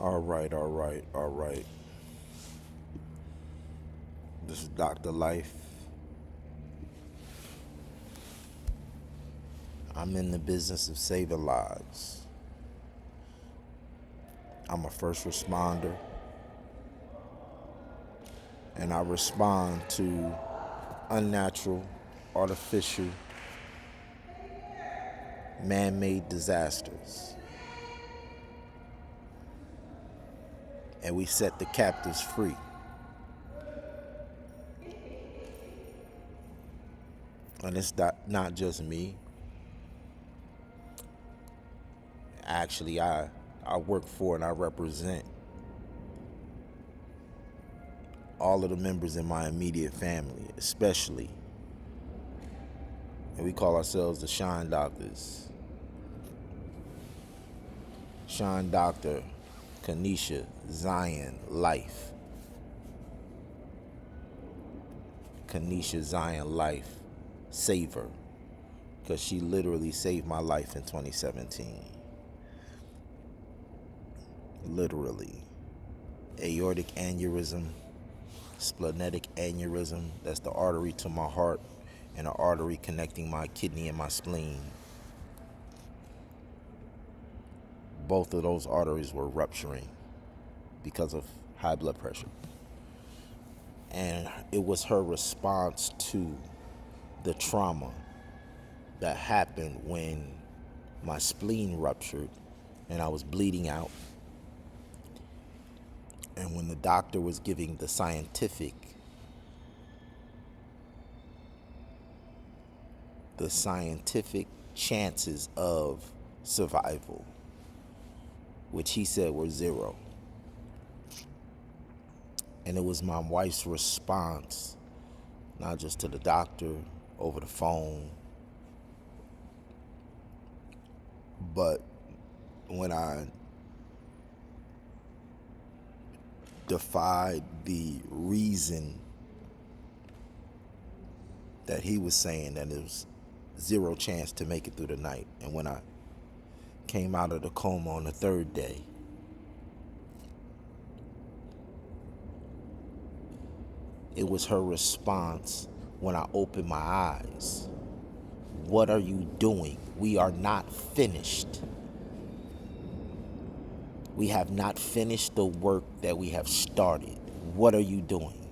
All right, all right, all right. This is Dr. Life. I'm in the business of saving lives. I'm a first responder, and I respond to unnatural, artificial, man made disasters. And we set the captives free. And it's not just me. Actually, I work for and I represent all of the members in my immediate family, especially. And we call ourselves the Shine Doctors. Shine Doctor, Kanisha, Zion, Life. Kanisha, Zion, Life. Save her. Because she literally saved my life in 2017. Literally. Aortic aneurysm, splenetic aneurysm, that's the artery to my heart, and an artery connecting my kidney and my spleen. Both of those arteries were rupturing because of high blood pressure. And it was her response to the trauma that happened when my spleen ruptured and I was bleeding out. And when the doctor was giving the scientific chances of survival, which he said were zero. And it was my wife's response, not just to the doctor over the phone, but when I defied the reason that he was saying that it was zero chance to make it through the night. And when I came out of the coma on the third day, it was her response when I opened my eyes. What are you doing? We are not finished. We have not finished the work that we have started. What are you doing?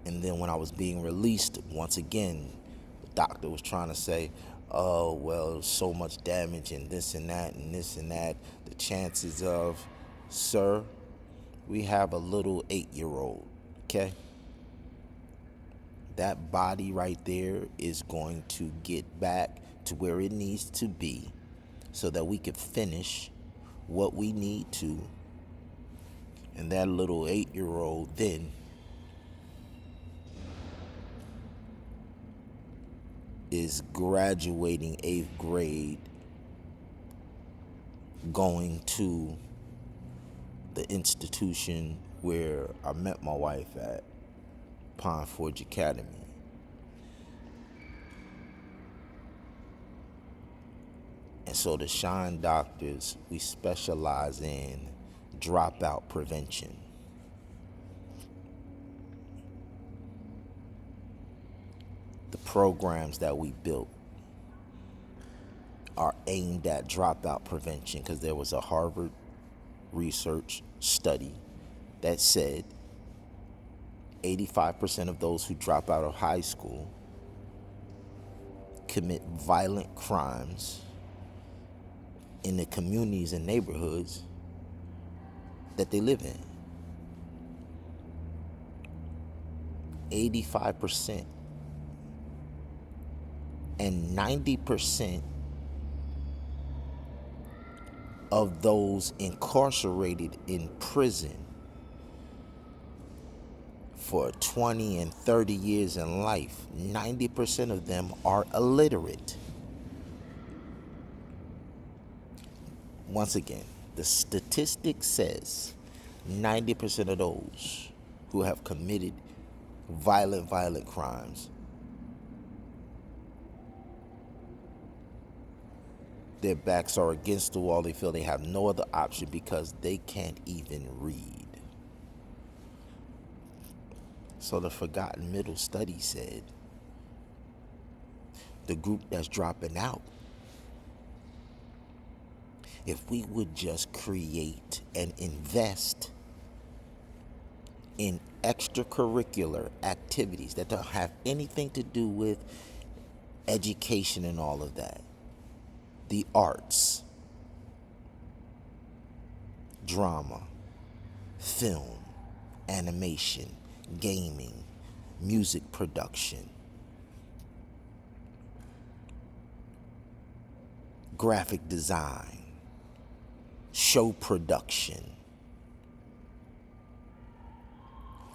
And then when I was being released, once again, the doctor was trying to say, oh, well, so much damage and this and that and this and that. The chances of, sir, we have a little 8-year-old, okay? That body right there is going to get back to where it needs to be so that we can finish what we need to. And that little 8-year-old then is graduating 8th grade, going to the institution where I met my wife at, Pine Forge Academy. And so the Shine Doctors, we specialize in dropout prevention. The programs that we built are aimed at dropout prevention because there was a Harvard research study that said 85% of those who drop out of high school commit violent crimes in the communities and neighborhoods that they live in. 85%. And 90% of those incarcerated in prison for 20 and 30 years in life, 90% of them are illiterate. Once again, the statistic says 90% of those who have committed violent crimes Their backs are against the wall. They feel they have no other option because they can't even read. So the Forgotten Middle study said the group that's dropping out, if we would just create and invest in extracurricular activities that don't have anything to do with education and all of that, the arts, drama, film, animation, gaming, music production, graphic design, show production,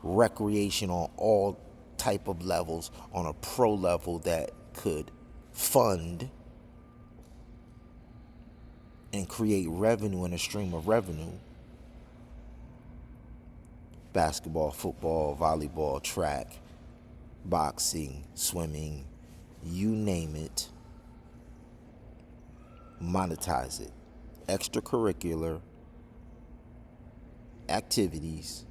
recreation on all type of levels, on a pro level that could fund and create revenue and a stream of revenue. Basketball, football, volleyball, track, boxing, swimming, you name it, monetize it. Extracurricular activities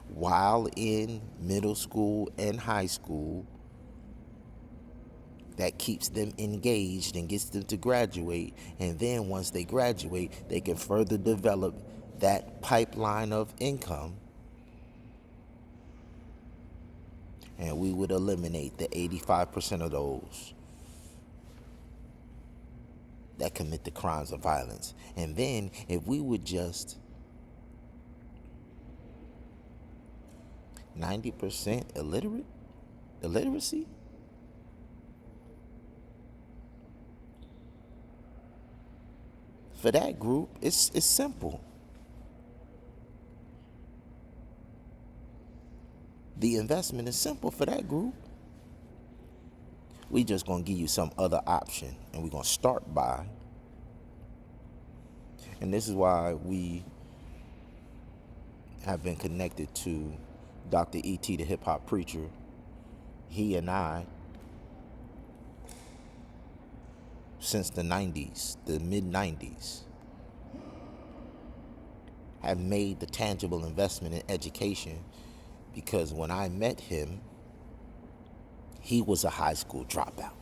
while in middle school and high school that keeps them engaged and gets them to graduate. And then once they graduate, they can further develop that pipeline of income. And we would eliminate the 85% of those that commit the crimes of violence. And then if we would just 90% illiteracy, for that group, it's simple. The investment is simple for that group. We just gonna give you some other option, and we're gonna start by, and this is why we have been connected to Dr. E.T., the hip hop preacher. He and I, since the 90s, the mid 90s, have made the tangible investment in education, because when I met him, he was a high school dropout,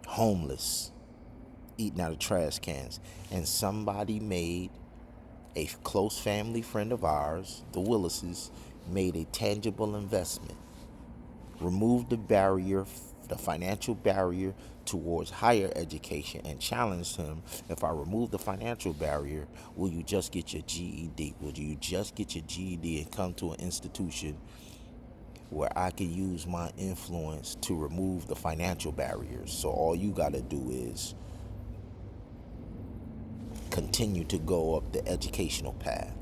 homeless, eating out of trash cans. And somebody made, a close family friend of ours, the Willises, made a tangible investment, removed the barrier, the financial barrier towards higher education, and challenged him, if I remove the financial barrier, will you just get your GED? Will you just get your GED and come to an institution where I can use my influence to remove the financial barriers? So all you got to do is continue to go up the educational path.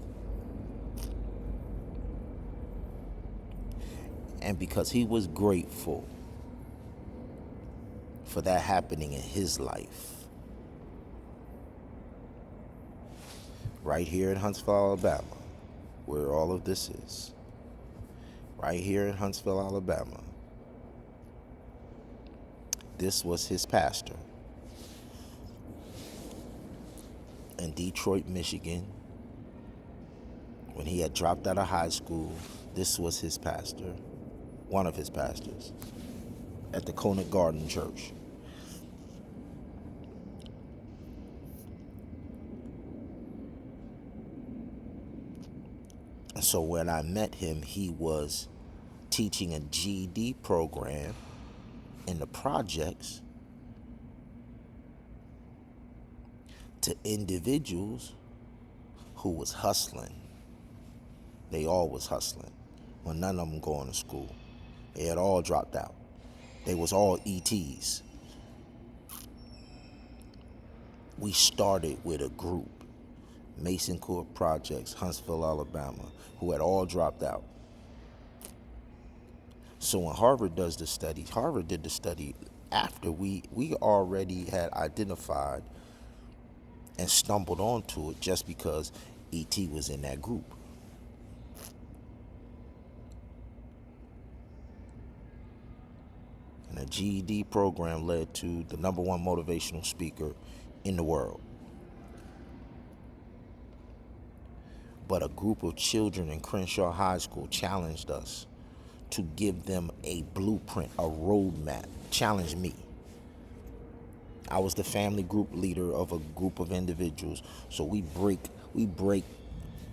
And because he was grateful for that happening in his life, right here in Huntsville, Alabama, where all of this is, right here in Huntsville, Alabama, this was his pastor. In Detroit, Michigan, when he had dropped out of high school, this was his pastor, one of his pastors, at the Conant Garden Church. And so when I met him, he was teaching a GED program in the projects to individuals who was hustling. They all was hustling. Well, none of them going to school. They had all dropped out. They was all ETs. We started with a group, Mason Court Projects, Huntsville, Alabama, who had all dropped out. So when Harvard does the study, Harvard did the study after we already had identified and stumbled onto it, just because ET was in that group. And a GED program led to the number one motivational speaker in the world. But a group of children in Crenshaw High School challenged us to give them a blueprint, a roadmap, challenged me. I was the family group leader of a group of individuals. So we break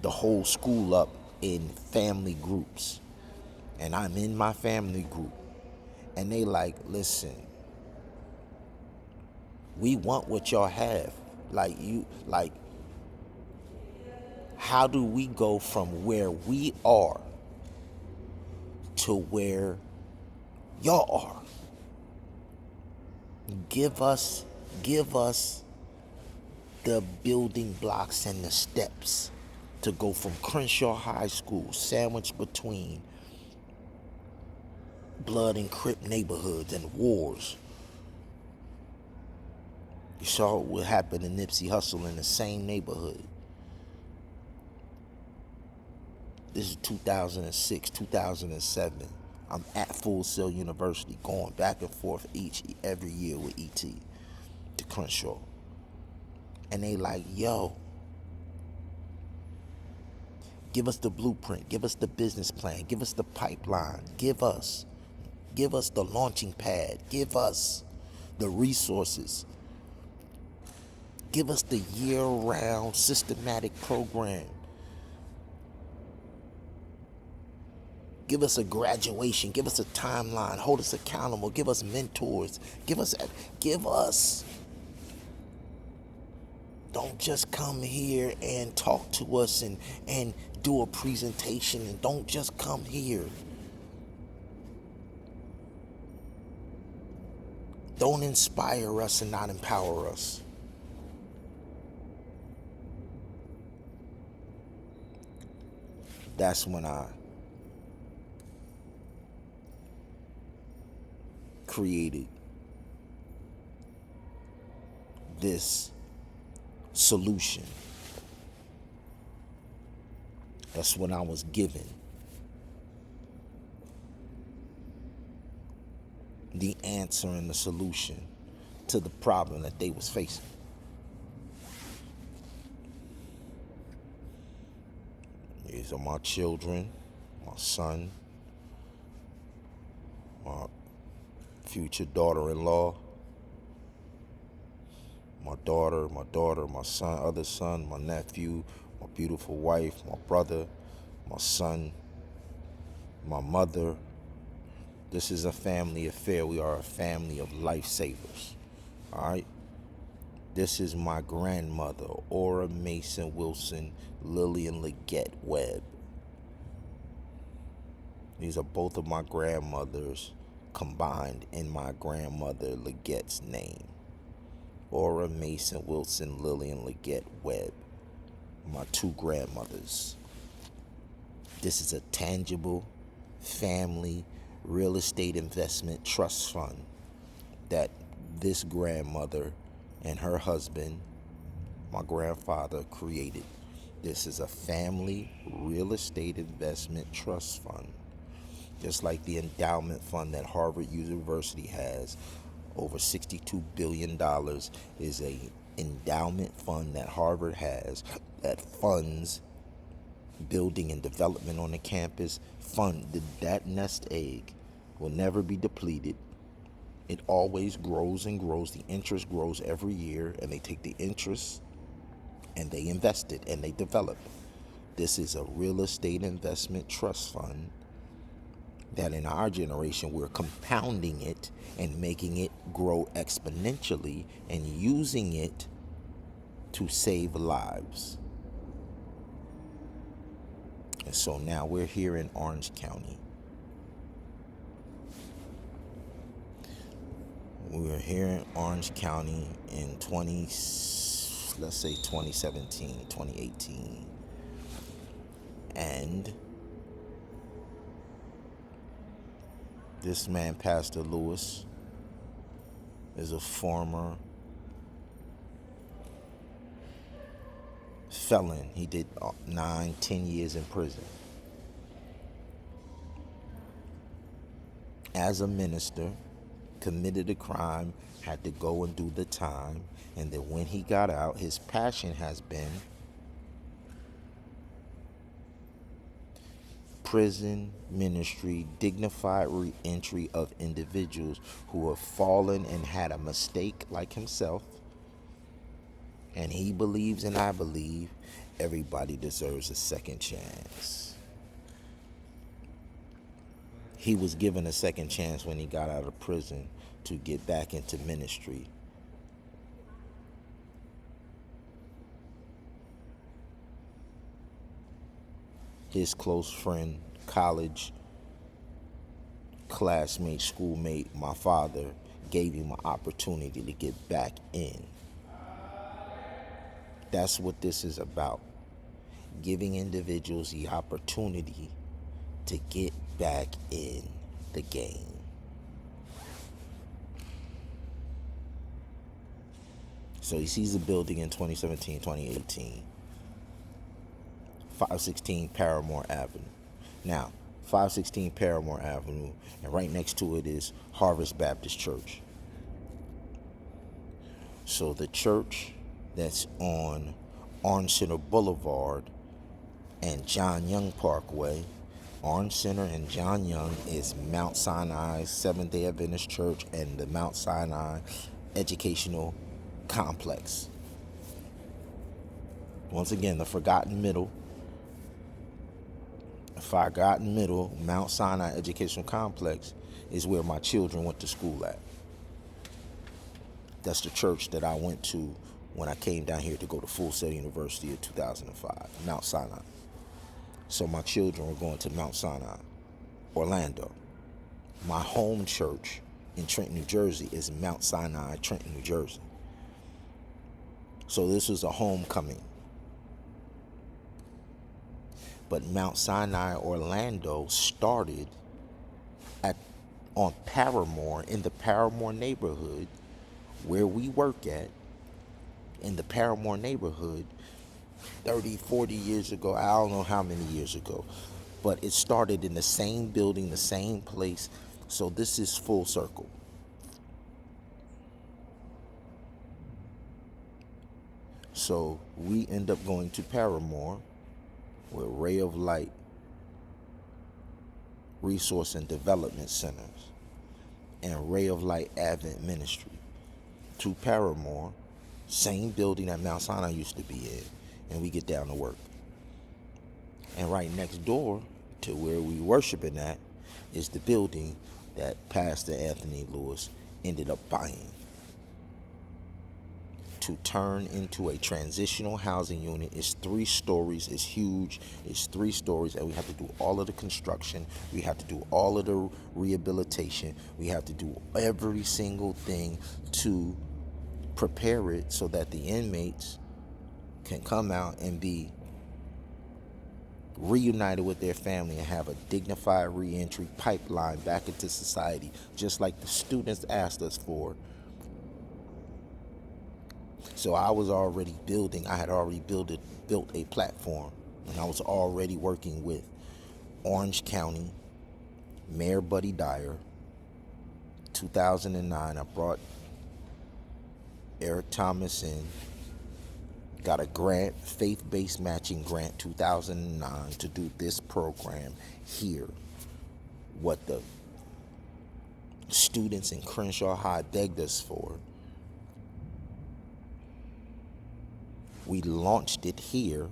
the whole school up in family groups. And I'm in my family group. And they like, listen, we want what y'all have. How do we go from where we are to where y'all are? Give us the building blocks and the steps to go from Crenshaw High School, sandwiched between blood and Crip neighborhoods and wars. You saw what happened to Nipsey Hussle in the same neighborhood. This is 2006, 2007. I'm at Full Sail University, going back and forth every year with ET to Crenshaw. And they like, yo, give us the blueprint, give us the business plan, give us the pipeline, give us the launching pad, give us the resources, give us the year-round systematic program. Give us a graduation, give us a timeline, hold us accountable, give us mentors, give us. Don't just come here and talk to us and do a presentation, and don't just come here. Don't inspire us and not empower us. That's when I created this solution. That's when I was given the answer and the solution to the problem that they was facing. These are my children, my son, my future daughter-in-law, my daughter, my son, other son, my nephew, my beautiful wife, my brother, my son, my mother. This is a family affair. We are a family of lifesavers. All right? This is my grandmother, Ora Mason Wilson, Lillian Leggett Webb. These are both of my grandmothers combined in my grandmother Leggett's name. Ora Mason Wilson, Lillian Leggett Webb. My two grandmothers. This is a tangible family real estate investment trust fund that this grandmother and her husband, my grandfather, created. This is a family real estate investment trust fund. Just like the endowment fund that Harvard University has, over $62 billion is a endowment fund that Harvard has that funds building and development on the campus. That nest egg will never be depleted. It always grows and grows. The interest grows every year, and they take the interest and they invest it and they develop. This is a real estate investment trust fund that in our generation we're compounding it and making it grow exponentially and using it to save lives. And so now we're here in Orange County. We were here in Orange County in 2017, 2018. And this man, Pastor Lewis, is a former felon. He did 9-10 years in prison. As a minister, committed a crime, had to go and do the time, and then when he got out, his passion has been prison ministry, dignified re-entry of individuals who have fallen and had a mistake like himself. And he believes, and I believe, everybody deserves a second chance. He was given a second chance when he got out of prison to get back into ministry. His close friend, college classmate, schoolmate, my father, gave him an opportunity to get back in. That's what this is about. Giving individuals the opportunity to get back in the game. So he sees a building in 2017, 2018, 516 Paramore Avenue. Now, 516 Paramore Avenue, and right next to it is Harvest Baptist Church. So the church that's on Orange Center Boulevard and John Young Parkway, Orange Center and John Young, is Mount Sinai Seventh-day Adventist Church and the Mount Sinai Educational Complex. Once again, the Forgotten Middle, Mount Sinai Educational Complex is where my children went to school at. That's the church that I went to when I came down here to go to Full Sail University in 2005, Mount Sinai. So my children were going to Mount Sinai, Orlando. My home church in Trenton, New Jersey is Mount Sinai, Trenton, New Jersey. So this was a homecoming. But Mount Sinai, Orlando started on Paramore, in the Paramore neighborhood where we work at, in the Paramore neighborhood 30, 40 years ago. I don't know how many years ago, but it started in the same building, the same place. So this is full circle. So we end up going to Paramore, where Ray of Light Resource and Development Centers and Ray of Light Advent Ministry, to Paramore, same building that Mount Sinai used to be in, and we get down to work. And right next door to where we worshiping at is the building that Pastor Anthony Lewis ended up buying to turn into a transitional housing unit. It's 3 stories, it's huge, it's 3 stories, and we have to do all of the construction, we have to do all of the rehabilitation, we have to do every single thing to prepare it so that the inmates can come out and be reunited with their family and have a dignified reentry pipeline back into society, just like the students asked us for. So I was already building, I had already built a platform, and I was already working with Orange County, Mayor Buddy Dyer. 2009, I brought Eric Thomas in, got a grant, faith-based matching grant, 2009, to do this program here. What the students in Crenshaw High begged us for. We launched it here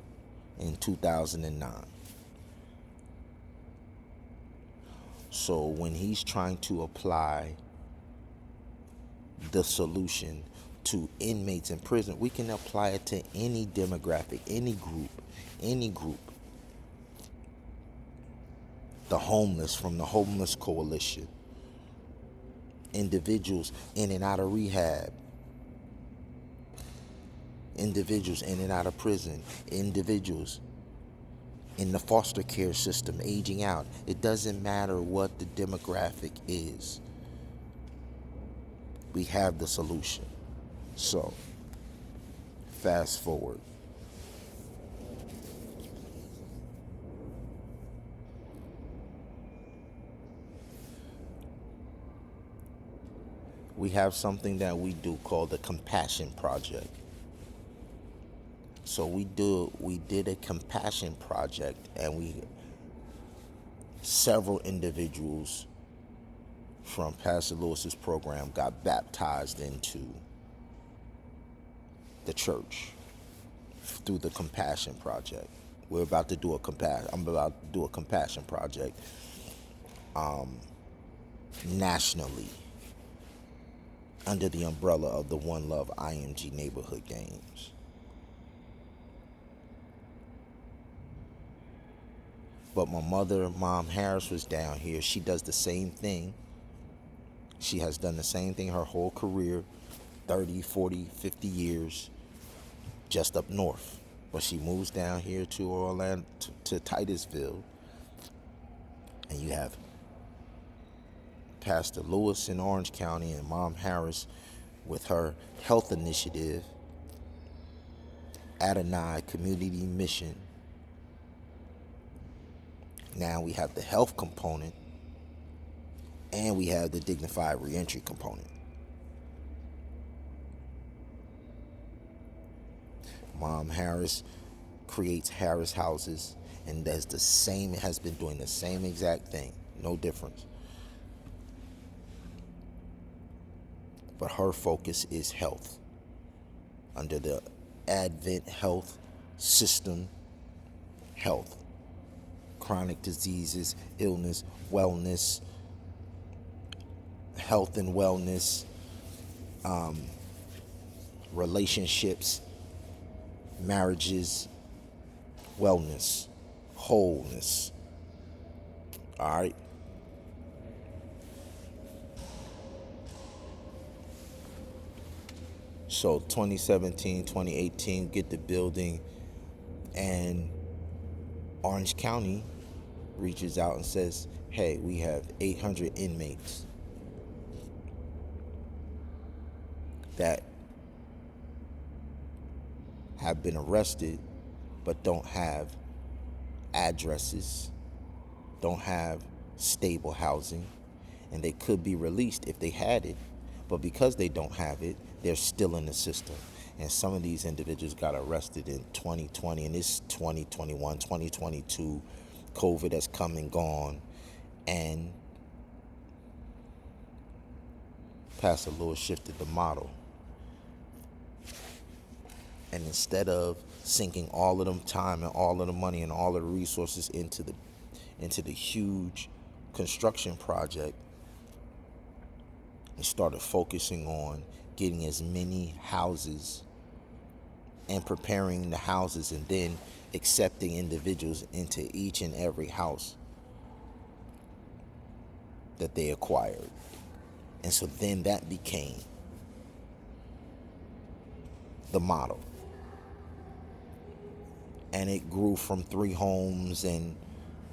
in 2009. So when he's trying to apply the solution to inmates in prison, we can apply it to any demographic, any group. The homeless, from the Homeless Coalition, individuals in and out of rehab, individuals in and out of prison, individuals in the foster care system aging out. It doesn't matter what the demographic is. We have the solution. So, fast forward. we have something that we do called the Compassion Project. So we did a compassion project, and we several individuals from Pastor Lewis's program got baptized into the church through the Compassion Project. I'm about to do a compassion project nationally under the umbrella of the One Love IMG Neighborhood Games. But my mother, Mom Harris, was down here. She does the same thing. She has done the same thing her whole career, 30, 40, 50 years, just up north. But she moves down here to Orlando, to Titusville. And you have Pastor Lewis in Orange County and Mom Harris with her health initiative, Adonai Community Mission. Now we have the health component, and we have the dignified reentry component. Mom Harris creates Harris houses and does the same, has been doing the same exact thing, no difference. But her focus is health. Under the Advent Health System, health, chronic diseases, illness, wellness, health and wellness, relationships, marriages, wellness, wholeness. All right. So 2017, 2018, get the building, and Orange County reaches out and says, hey, we have 800 inmates that have been arrested but don't have addresses, don't have stable housing, and they could be released if they had it, but because they don't have it, they're still in the system. And some of these individuals got arrested in 2020, and it's 2021, 2022. COVID has come and gone, and Pastor Lewis shifted the model. And instead of sinking all of them time and all of the money and all of the resources into the huge construction project, we started focusing on getting as many houses and preparing the houses, and then accepting individuals into each and every house that they acquired. And so then that became the model. And it grew from 3 homes and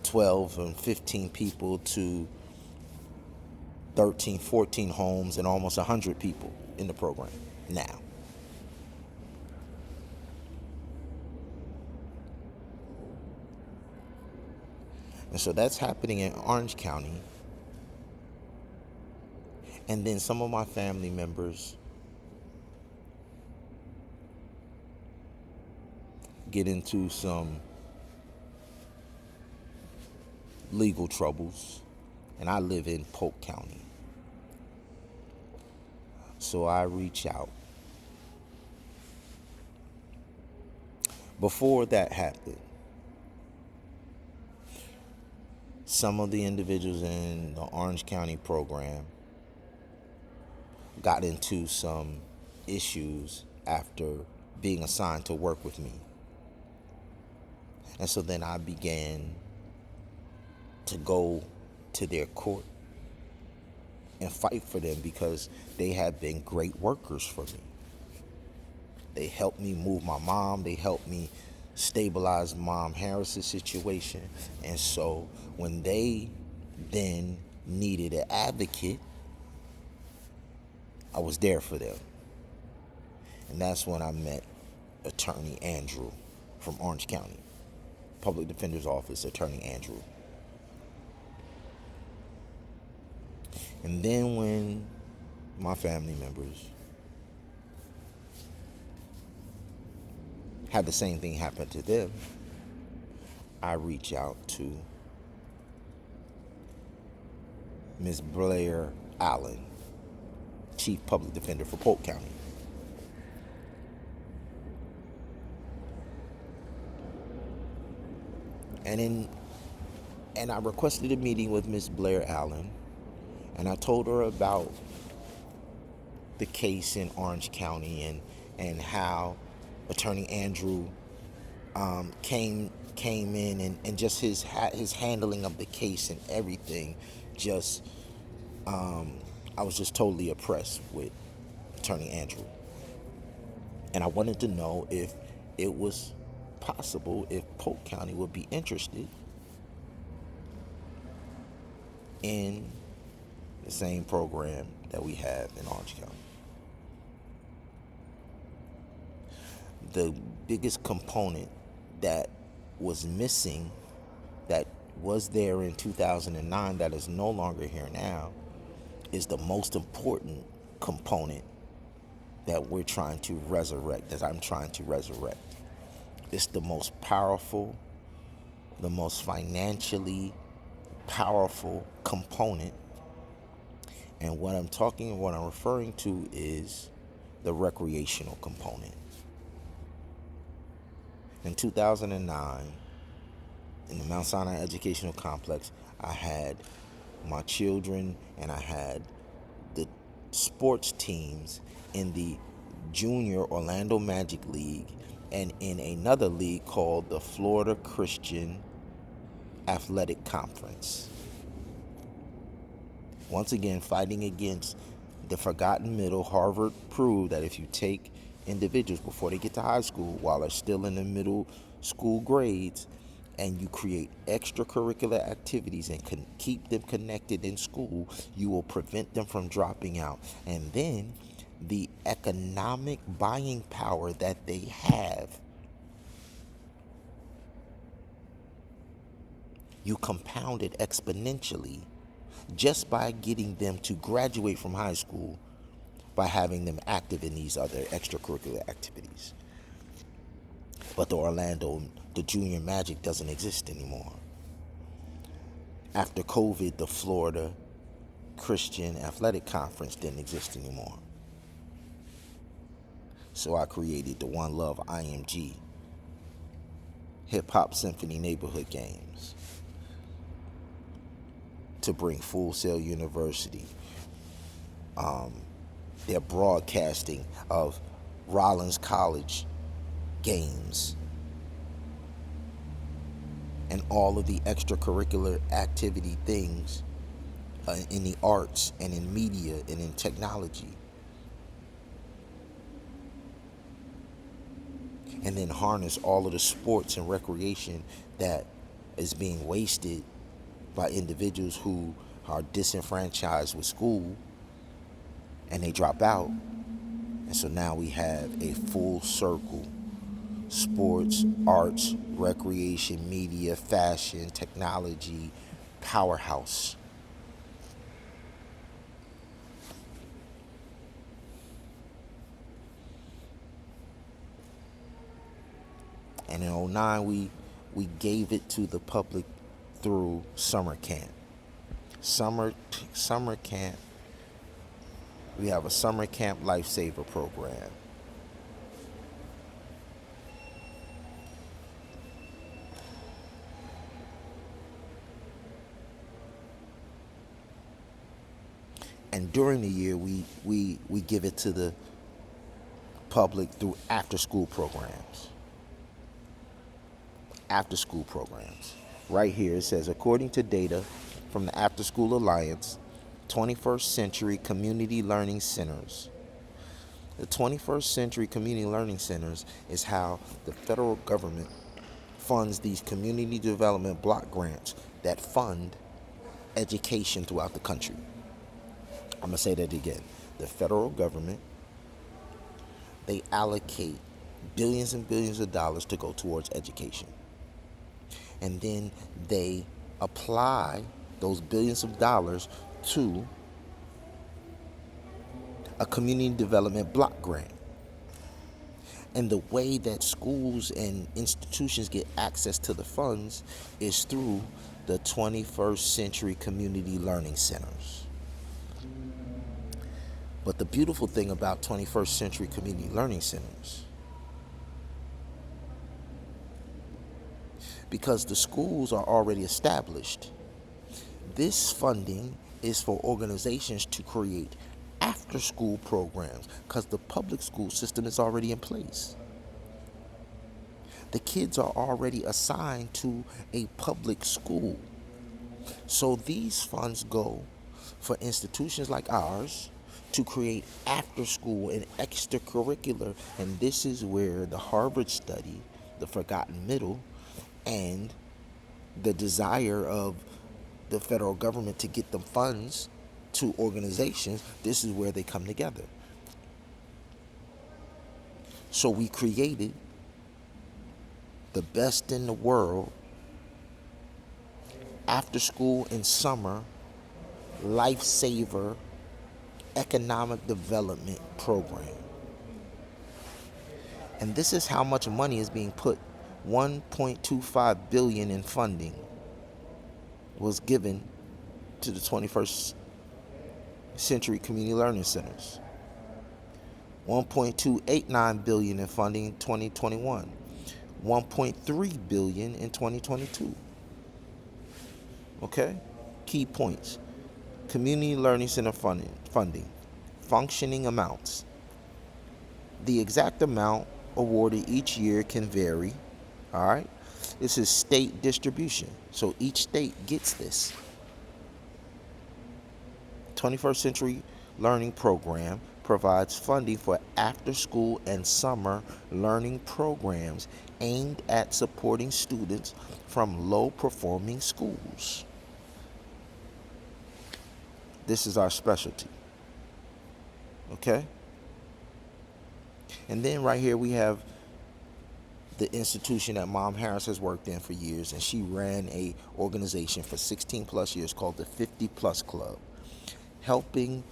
12 and 15 people to 13, 14 homes and almost 100 people in the program now. And so that's happening in Orange County. And then some of my family members get into some legal troubles. And I live in Polk County. So I reach out. Before that happened, some of the individuals in the Orange County program got into some issues after being assigned to work with me. And so then I began to go to their court and fight for them, because they have been great workers for me. They helped me move my mom. They helped me stabilize Mom Harris's situation. And so when they then needed an advocate, I was there for them. And that's when I met Attorney Andrew from Orange County, Public Defender's Office, Attorney Andrew. And then when my family members had the same thing happen to them, I reach out to Ms. Blair Allen, Chief Public Defender for Polk County. And I requested a meeting with Ms. Blair Allen, and I told her about the case in Orange County and how Attorney Andrew came in and just his handling of the case and everything. Just I was just totally impressed with Attorney Andrew, and I wanted to know if it was possible if Polk County would be interested in the same program that we have in Orange County. The biggest component that was missing, that was there in 2009, that is no longer here now, is the most important component that we're trying to resurrect, that I'm trying to resurrect. It's the most powerful, the most financially powerful component. And what I'm referring to is the recreational component. In 2009, in the Mount Sinai Educational Complex, I had my children and I had the sports teams in the Junior Orlando Magic League and in another league called the Florida Christian Athletic Conference. Once again, fighting against the forgotten middle. Harvard proved that if you take individuals before they get to high school, while they're still in the middle school grades, and you create extracurricular activities and can keep them connected in school, you will prevent them from dropping out. And then the economic buying power that they have, you compound it exponentially just by getting them to graduate from high school by having them active in these other extracurricular activities. But the Junior Magic doesn't exist anymore. After COVID, the Florida Christian Athletic Conference didn't exist anymore. So I created the One Love IMG, Hip Hop Symphony Neighborhood Games, to bring Full Sail University, their broadcasting of Rollins College games, and all of the extracurricular activity things in the arts and in media and in technology. And then harness all of the sports and recreation that is being wasted by individuals who are disenfranchised with school and they drop out. And so now we have a full circle: sports, arts, recreation, media, fashion, technology powerhouse. And in 2009, we gave it to the public through summer camp. Summer camp. We have a summer camp lifesaver program. And during the year, we give it to the public through after-school programs. After-school programs. Right here it says, according to data from the After School Alliance, 21st Century Community Learning Centers. The 21st Century Community Learning Centers is how the federal government funds these community development block grants that fund education throughout the country. I'm going to say that again. The federal government, they allocate billions and billions of dollars to go towards education. And then they apply those billions of dollars to a community development block grant. And the way that schools and institutions get access to the funds is through the 21st Century Community Learning Centers. But the beautiful thing about 21st Century Community Learning Centers, because the schools are already established, this funding is for organizations to create after school programs because the public school system is already in place. The kids are already assigned to a public school. So these funds go for institutions like ours to create after school and extracurricular. And this is where the Harvard study, the forgotten middle, and the desire of the federal government to get the funds to organizations, this is where they come together. So we created the best in the world after school and summer lifesaver economic development program. And this is how much money is being put. 1.25 billion in funding was given to the 21st Century Community Learning Centers. 1.289 billion in funding in 2021. 1.3 billion in 2022. Okay? Key points. Community Learning Center funding. Functioning amounts. The exact amount awarded each year can vary. All right? This is state distribution. So each state gets this. 21st Century Learning Program provides funding for after-school and summer learning programs aimed at supporting students from low-performing schools. This is our specialty. Okay? And then right here we have the institution that Mom Harris has worked in for years, and she ran a organization for 16 plus years called the 50 Plus Club, helping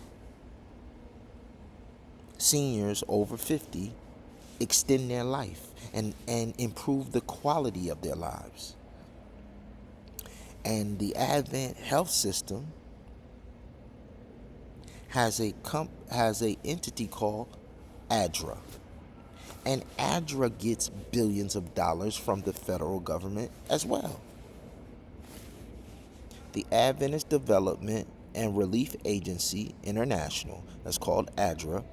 seniors over 50 extend their life and improve the quality of their lives. And the Advent Health System has a entity called ADRA. And ADRA gets billions of dollars from the federal government as well. The Adventist Development and Relief Agency International, that's called ADRA,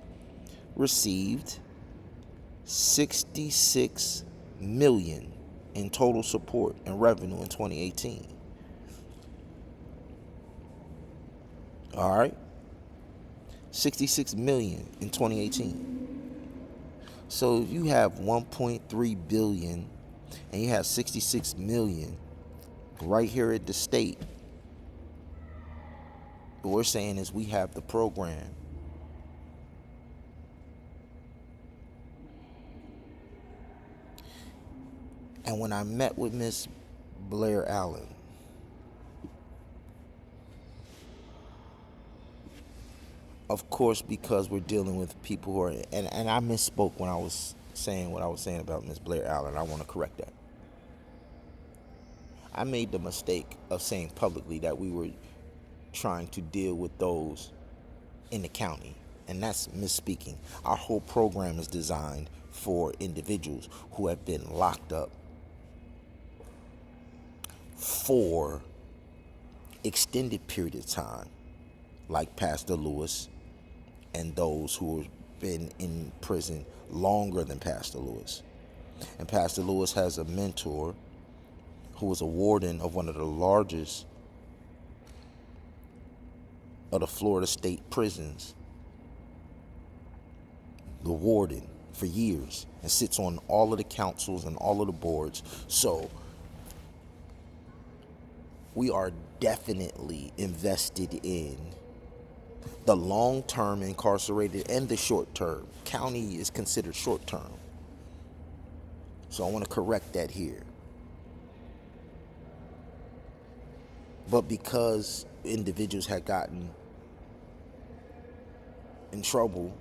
received $66 million in total support and revenue in 2018. All right? 66 million in 2018. So if you have 1.3 billion and you have 66 million right here at the state, what we're saying is we have the program. And when I met with Miss Blair Allen, of course, because we're dealing with people who are, and I misspoke when I was saying what I was saying about Miss Blair Allen. I want to correct that. I made the mistake of saying publicly that we were trying to deal with those in the county, and that's misspeaking. Our whole program is designed for individuals who have been locked up for extended period of time, like Pastor Lewis, and those who have been in prison longer than Pastor Lewis. And Pastor Lewis has a mentor who was a warden of one of the largest of the Florida state prisons, the warden for years, and sits on all of the councils and all of the boards. So we are definitely invested in the long-term incarcerated and the short-term. County is considered short-term. So I want to correct that here. But because individuals had gotten in trouble,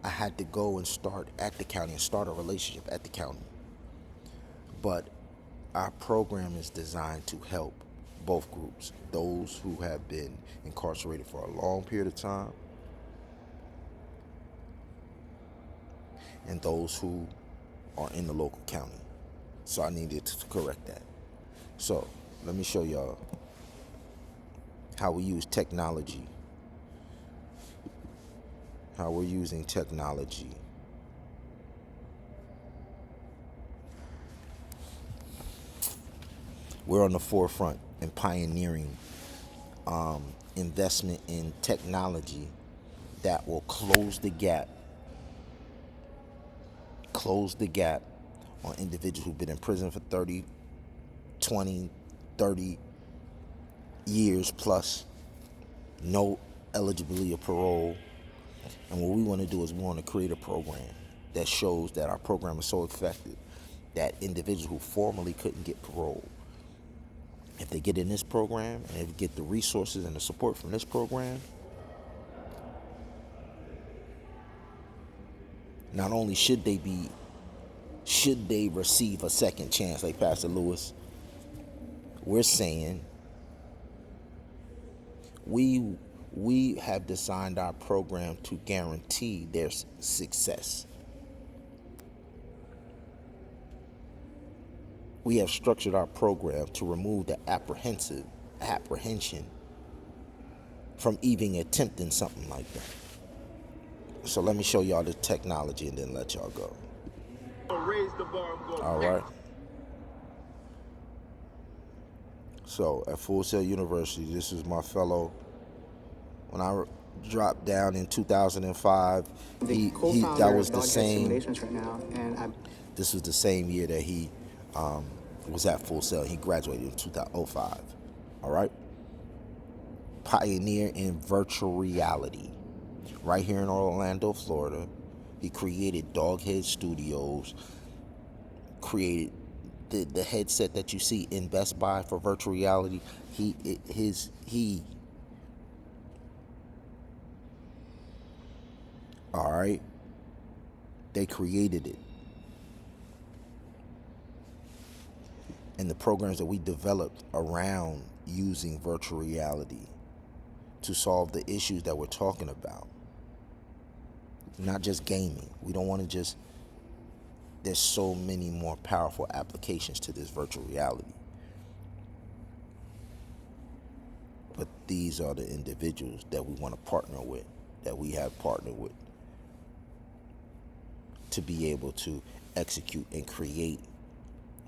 I had to go and start at the county and start a relationship at the county. But our program is designed to help both groups, those who have been incarcerated for a long period of time and those who are in the local county. So I needed to correct that. So let me show y'all how we use technology, how we're using technology we're on the forefront in pioneering investment in technology that will close the gap on individuals who've been in prison for 30, 20, 30 years plus, no eligibility of parole. And what we want to do is we want to create a program that shows that our program is so effective that individuals who formerly couldn't get parole, if they get in this program and they get the resources and the support from this program, not only should they receive a second chance, like Pastor Lewis, we're saying we have designed our program to guarantee their success. We have structured our program to remove the apprehension from even attempting something like that. So let me show y'all the technology and then let y'all go. All right. So at Full Sail University, this is my fellow. When I dropped down in 2005, that was the same. Right now, and this was the same year that he was at Full Sail. He graduated in 2005. All right. Pioneer in virtual reality. Right here in Orlando, Florida. He created Doghead Studios, created the headset that you see in Best Buy for virtual reality. All right, they created it. And the programs that we developed around using virtual reality to solve the issues that we're talking about. Not just gaming. We don't want to just, there's so many more powerful applications to this virtual reality. But these are the individuals that we want to partner with, that we have partnered with, to be able to execute and create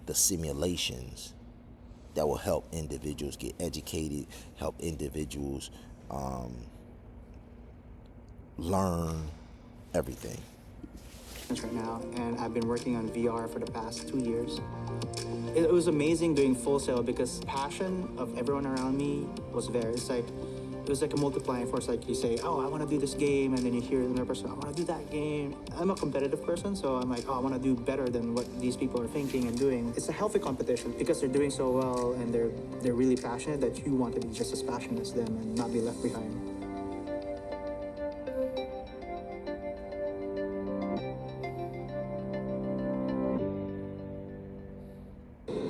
the simulations that will help individuals get educated, help individuals learn everything. Right now, and I've been working on VR for the past 2 years. It was amazing doing Full Sail because the passion of everyone around me was there. It was like a multiplying force. Like you say, oh, I want to do this game, and then you hear another person, I want to do that game. I'm a competitive person, so I'm like, oh, I want to do better than what these people are thinking and doing. It's a healthy competition because they're doing so well and they're really passionate that you want to be just as passionate as them and not be left behind.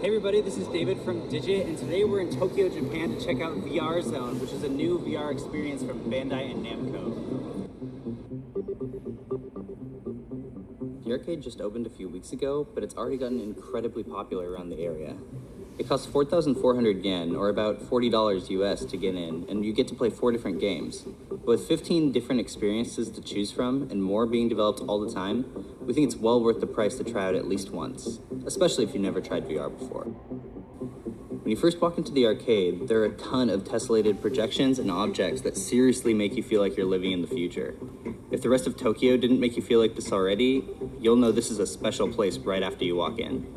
Hey everybody, this is David from Digit, and today we're in Tokyo, Japan to check out VR Zone, which is a new VR experience from Bandai and Namco. The arcade just opened a few weeks ago, but it's already gotten incredibly popular around the area. It costs 4,400 yen, or about $40 US to get in, and you get to play 4 different games. With 15 different experiences to choose from, and more being developed all the time, we think it's well worth the price to try out at least once, especially if you've never tried VR before. When you first walk into the arcade, there are a ton of tessellated projections and objects that seriously make you feel like you're living in the future. If the rest of Tokyo didn't make you feel like this already, you'll know this is a special place right after you walk in.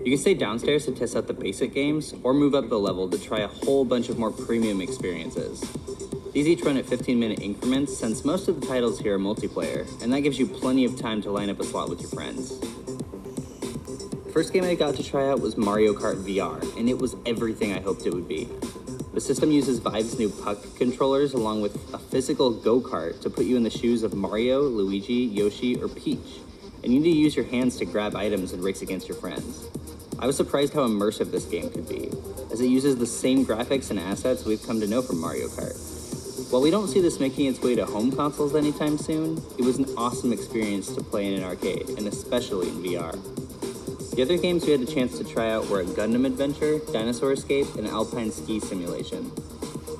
You can stay downstairs to test out the basic games, or move up the level to try a whole bunch of more premium experiences. These each run at 15-minute increments, since most of the titles here are multiplayer, and that gives you plenty of time to line up a slot with your friends. The first game I got to try out was Mario Kart VR, and it was everything I hoped it would be. The system uses Vive's new puck controllers along with a physical go-kart to put you in the shoes of Mario, Luigi, Yoshi, or Peach, and you need to use your hands to grab items and race against your friends. I was surprised how immersive this game could be, as it uses the same graphics and assets we've come to know from Mario Kart. While we don't see this making its way to home consoles anytime soon, it was an awesome experience to play in an arcade, and especially in VR. The other games we had the chance to try out were a Gundam Adventure, Dinosaur Escape, and Alpine Ski Simulation.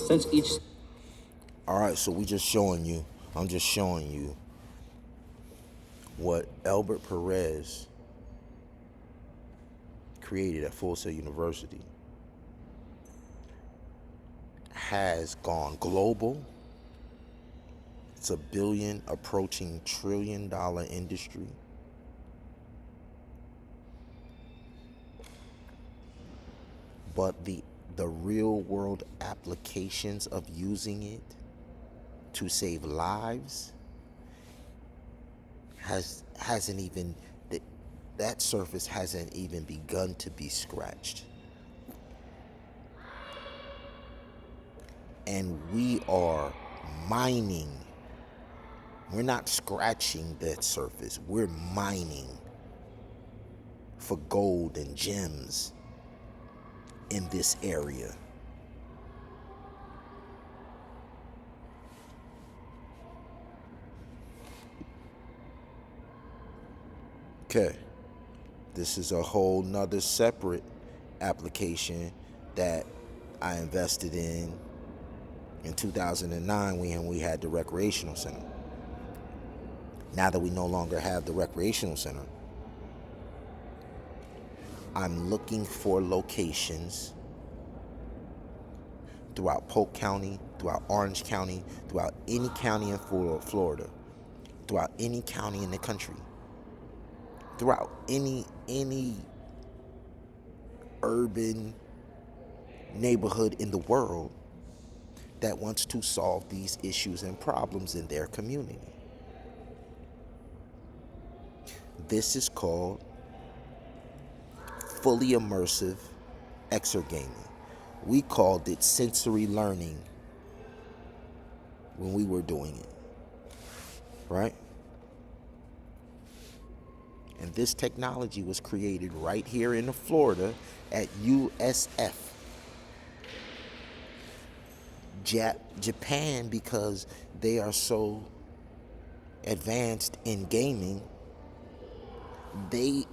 Since each... Alright, so I'm just showing you what Albert Perez created at Full Sail University has gone global. It's a billion approaching $1 trillion industry. But the real world applications of using it to save lives hasn't even, that surface hasn't even begun to be scratched. And we are mining. We're not scratching that surface. We're mining for gold and gems in this area. Okay, this is a whole nother separate application that I invested in 2009 when we had the recreational center. Now that we no longer have the recreational center, I'm looking for locations throughout Polk County, throughout Orange County, throughout any county in Florida, throughout any county in the country, throughout any urban neighborhood in the world that wants to solve these issues and problems in their community. This is called fully immersive exergaming. We called it sensory learning when we were doing it, right? And this technology was created right here in Florida at USF. Japan, because they are so advanced in gaming, they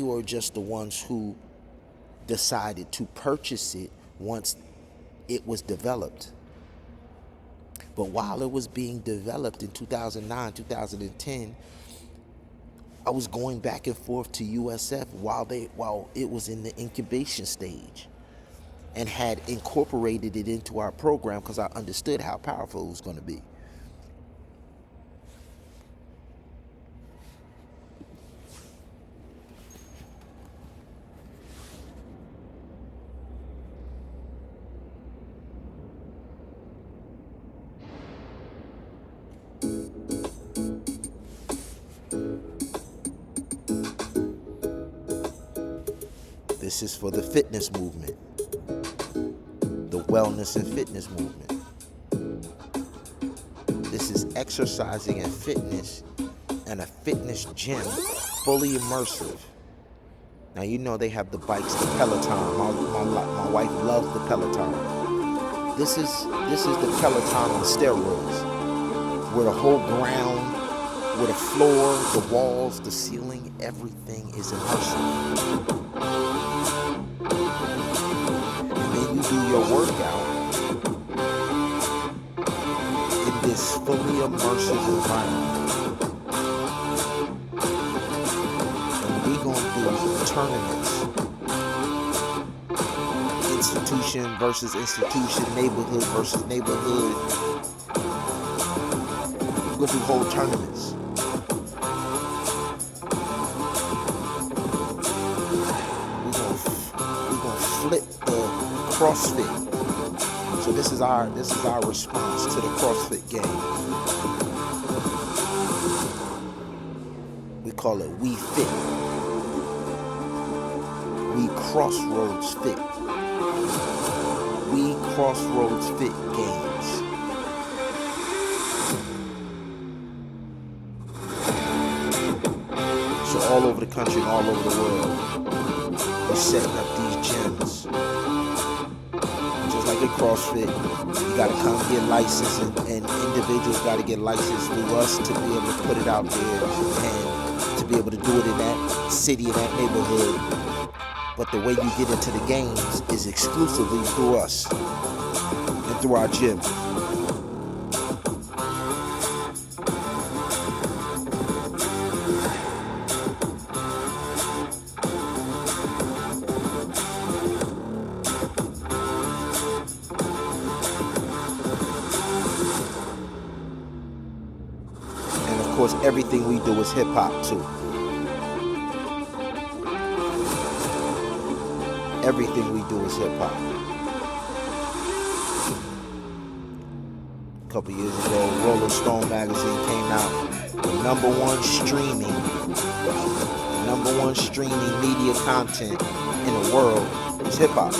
were just the ones who decided to purchase it once it was developed. But while it was being developed in 2009, 2010, I was going back and forth to USF while it was in the incubation stage, and had incorporated it into our program because I understood how powerful it was going to be. This is for the fitness movement, the wellness and fitness movement. This is exercising and fitness and a fitness gym, fully immersive. Now, you know they have the bikes, the Peloton. My wife loves the Peloton. This is the Peloton on steroids, where the whole ground, where the floor, the walls, the ceiling, everything is immersive. And then you do your workout in this fully immersive environment. And we're going to do tournaments. Institution versus institution, neighborhood versus neighborhood. We're going to do whole tournaments. We're going to flip the CrossFit. So this is our response to the CrossFit game. We call it We Fit. We Crossroads Fit. We Crossroads Fit Games. So all over the country and all over the world, we're setting up these gyms. Just like in CrossFit, you gotta come get licensed, and individuals gotta get licensed through us to be able to put it out there and to be able to do it in that city, in that neighborhood. But the way you get into the games is exclusively through us and through our gym. And of course, everything we do is hip hop too. Everything we do is hip hop. A couple years ago, Rolling Stone magazine came out. The number one streaming media content in the world is hip hop.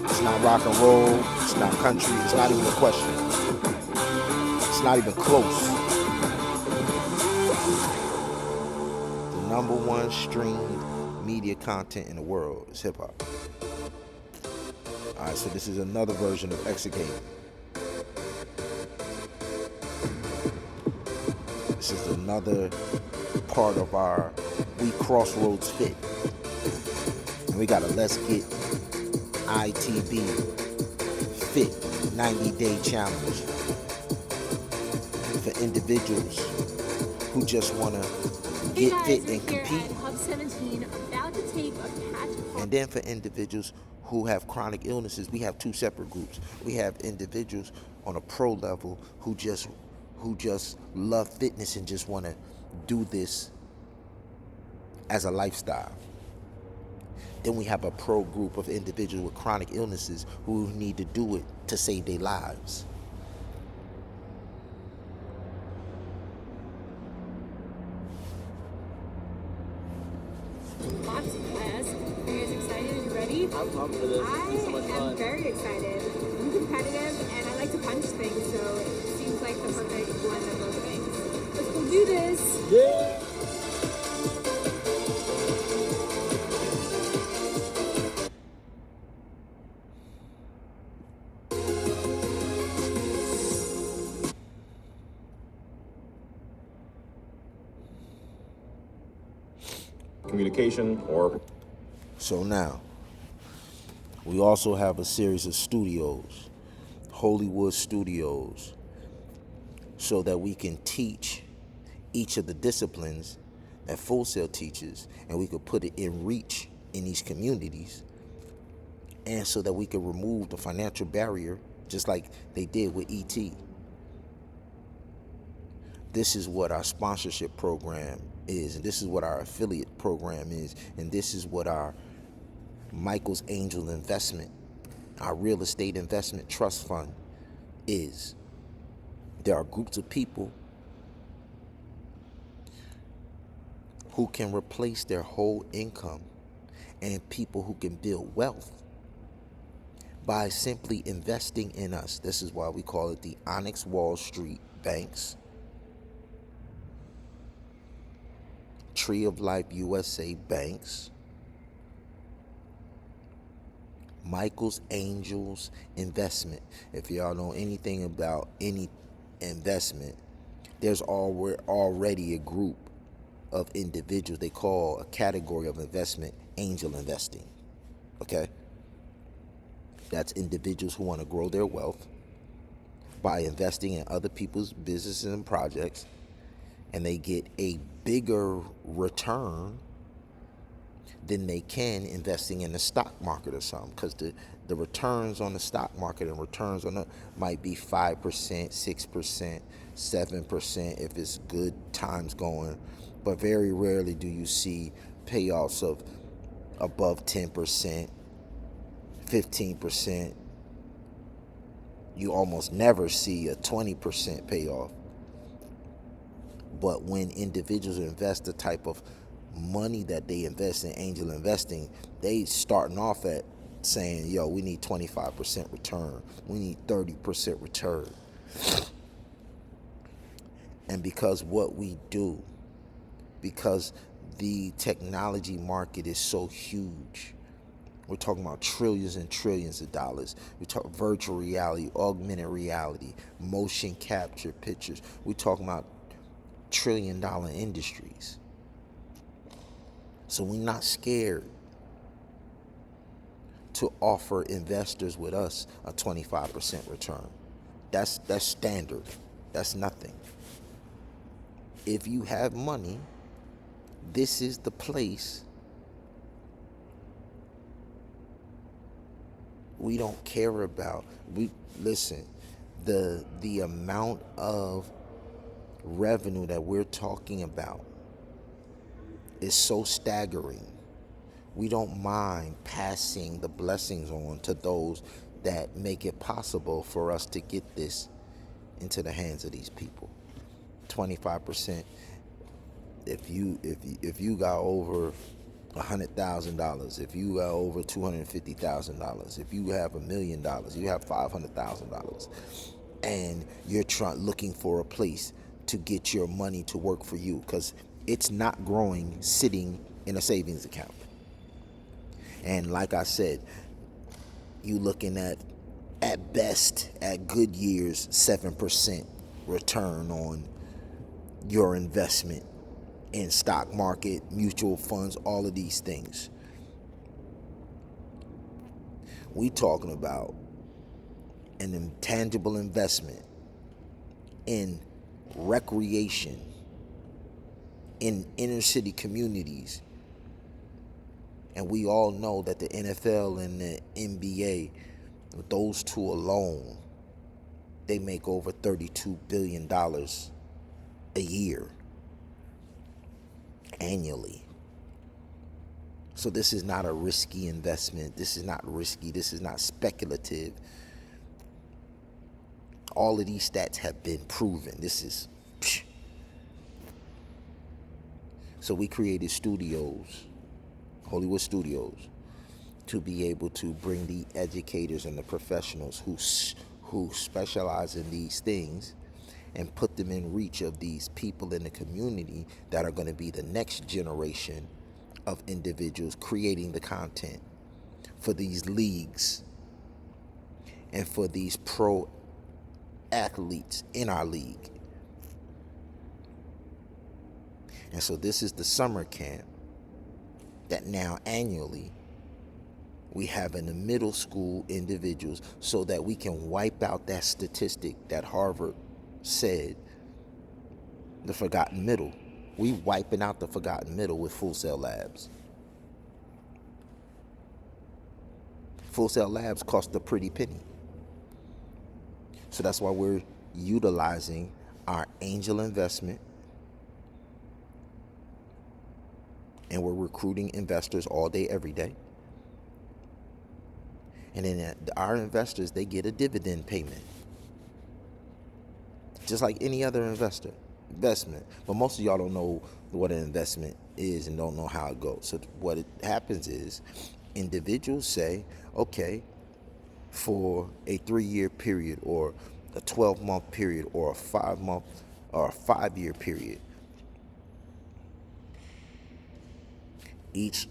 It's not rock and roll. It's not country. It's not even a question. It's not even close. The number one streamed media content in the world is hip hop. Alright, so this is another version of Exegating. This is another part of our We Crossroads Fit. And we got a Let's Get ITB Fit 90-day challenge for individuals who just want to get fit and compete. And then for individuals who have chronic illnesses, we have two separate groups. We have individuals on a pro level who just love fitness and just want to do this as a lifestyle. Then we have a pro group of individuals with chronic illnesses who need to do it to save their lives. Boxing class. Are you guys excited? Are you ready? I'm pumped for this. This is so much fun. I'm very excited. I'm competitive and I like to punch things, so it seems like the perfect blend of those things. Let's go do this. Yeah. Communication or... So now, we also have a series of studios, Hollywood studios, so that we can teach each of the disciplines that Full Sail teaches, and we could put it in reach in these communities, and so that we could remove the financial barrier, just like they did with ET. This is what our sponsorship program is, and this is what our affiliate program is, and this is what our Michael's Angel Investment, our real estate investment trust fund is. There are groups of people who can replace their whole income and people who can build wealth by simply investing in us. This is why we call it the Onyx Wall Street Banks, Tree of Life USA Banks, Michael's Angels Investment. If y'all know anything about any investment, there's already a group of individuals they call a category of investment angel investing. Okay? That's individuals who want to grow their wealth by investing in other people's businesses and projects, and they get a bigger return than they can investing in the stock market or something, because the returns on the stock market and returns on the might be 5%, 6%, 7% if it's good times going, but very rarely do you see payoffs of above 10%, 15%. You almost never see a 20% payoff. But when individuals invest the type of money that they invest in angel investing, they starting off at saying, yo, we need 25% return. We need 30% return. And because what we do, because the technology market is so huge, we're talking about trillions and trillions of dollars. We talk virtual reality, augmented reality, motion capture pictures. We're talking about trillion-dollar industries. So we're not scared to offer investors with us a 25% return. That's standard. That's nothing. If you have money, this is the place. We don't care about. Listen, the amount of revenue that we're talking about is so staggering. We don't mind passing the blessings on to those that make it possible for us to get this into the hands of these people. 25%. If you got over $100,000, if you got over $250,000, if you have $1 million, you have $500,000, and you're looking for a place to get your money to work for you, because it's not growing sitting in a savings account. And like I said, you looking at best, at good years, 7% return on your investment in stock market, mutual funds, all of these things. We talking about an intangible investment in recreation, in inner city communities. And we all know that the NFL and the NBA, those two alone, they make over $32 billion a year, annually. So this is not a risky investment. This is not risky. This is not speculative. All of these stats have been proven. This is... So we created studios, Hollywood Studios, to be able to bring the educators and the professionals who specialize in these things and put them in reach of these people in the community that are going to be the next generation of individuals creating the content for these leagues and for these pro athletes in our league. And so this is the summer camp that now annually we have in the middle school individuals, so that we can wipe out that statistic that Harvard said, the forgotten middle. We wiping out the forgotten middle with Full Sail Labs. Full Sail Labs cost a pretty penny. So that's why we're utilizing our angel investment, and we're recruiting investors all day, every day. And then our investors, they get a dividend payment, just like any other investment. But most of y'all don't know what an investment is and don't know how it goes. So what it happens is, individuals say, okay, for a 3-year period or a 12-month period or a 5-month or a 5-year period, each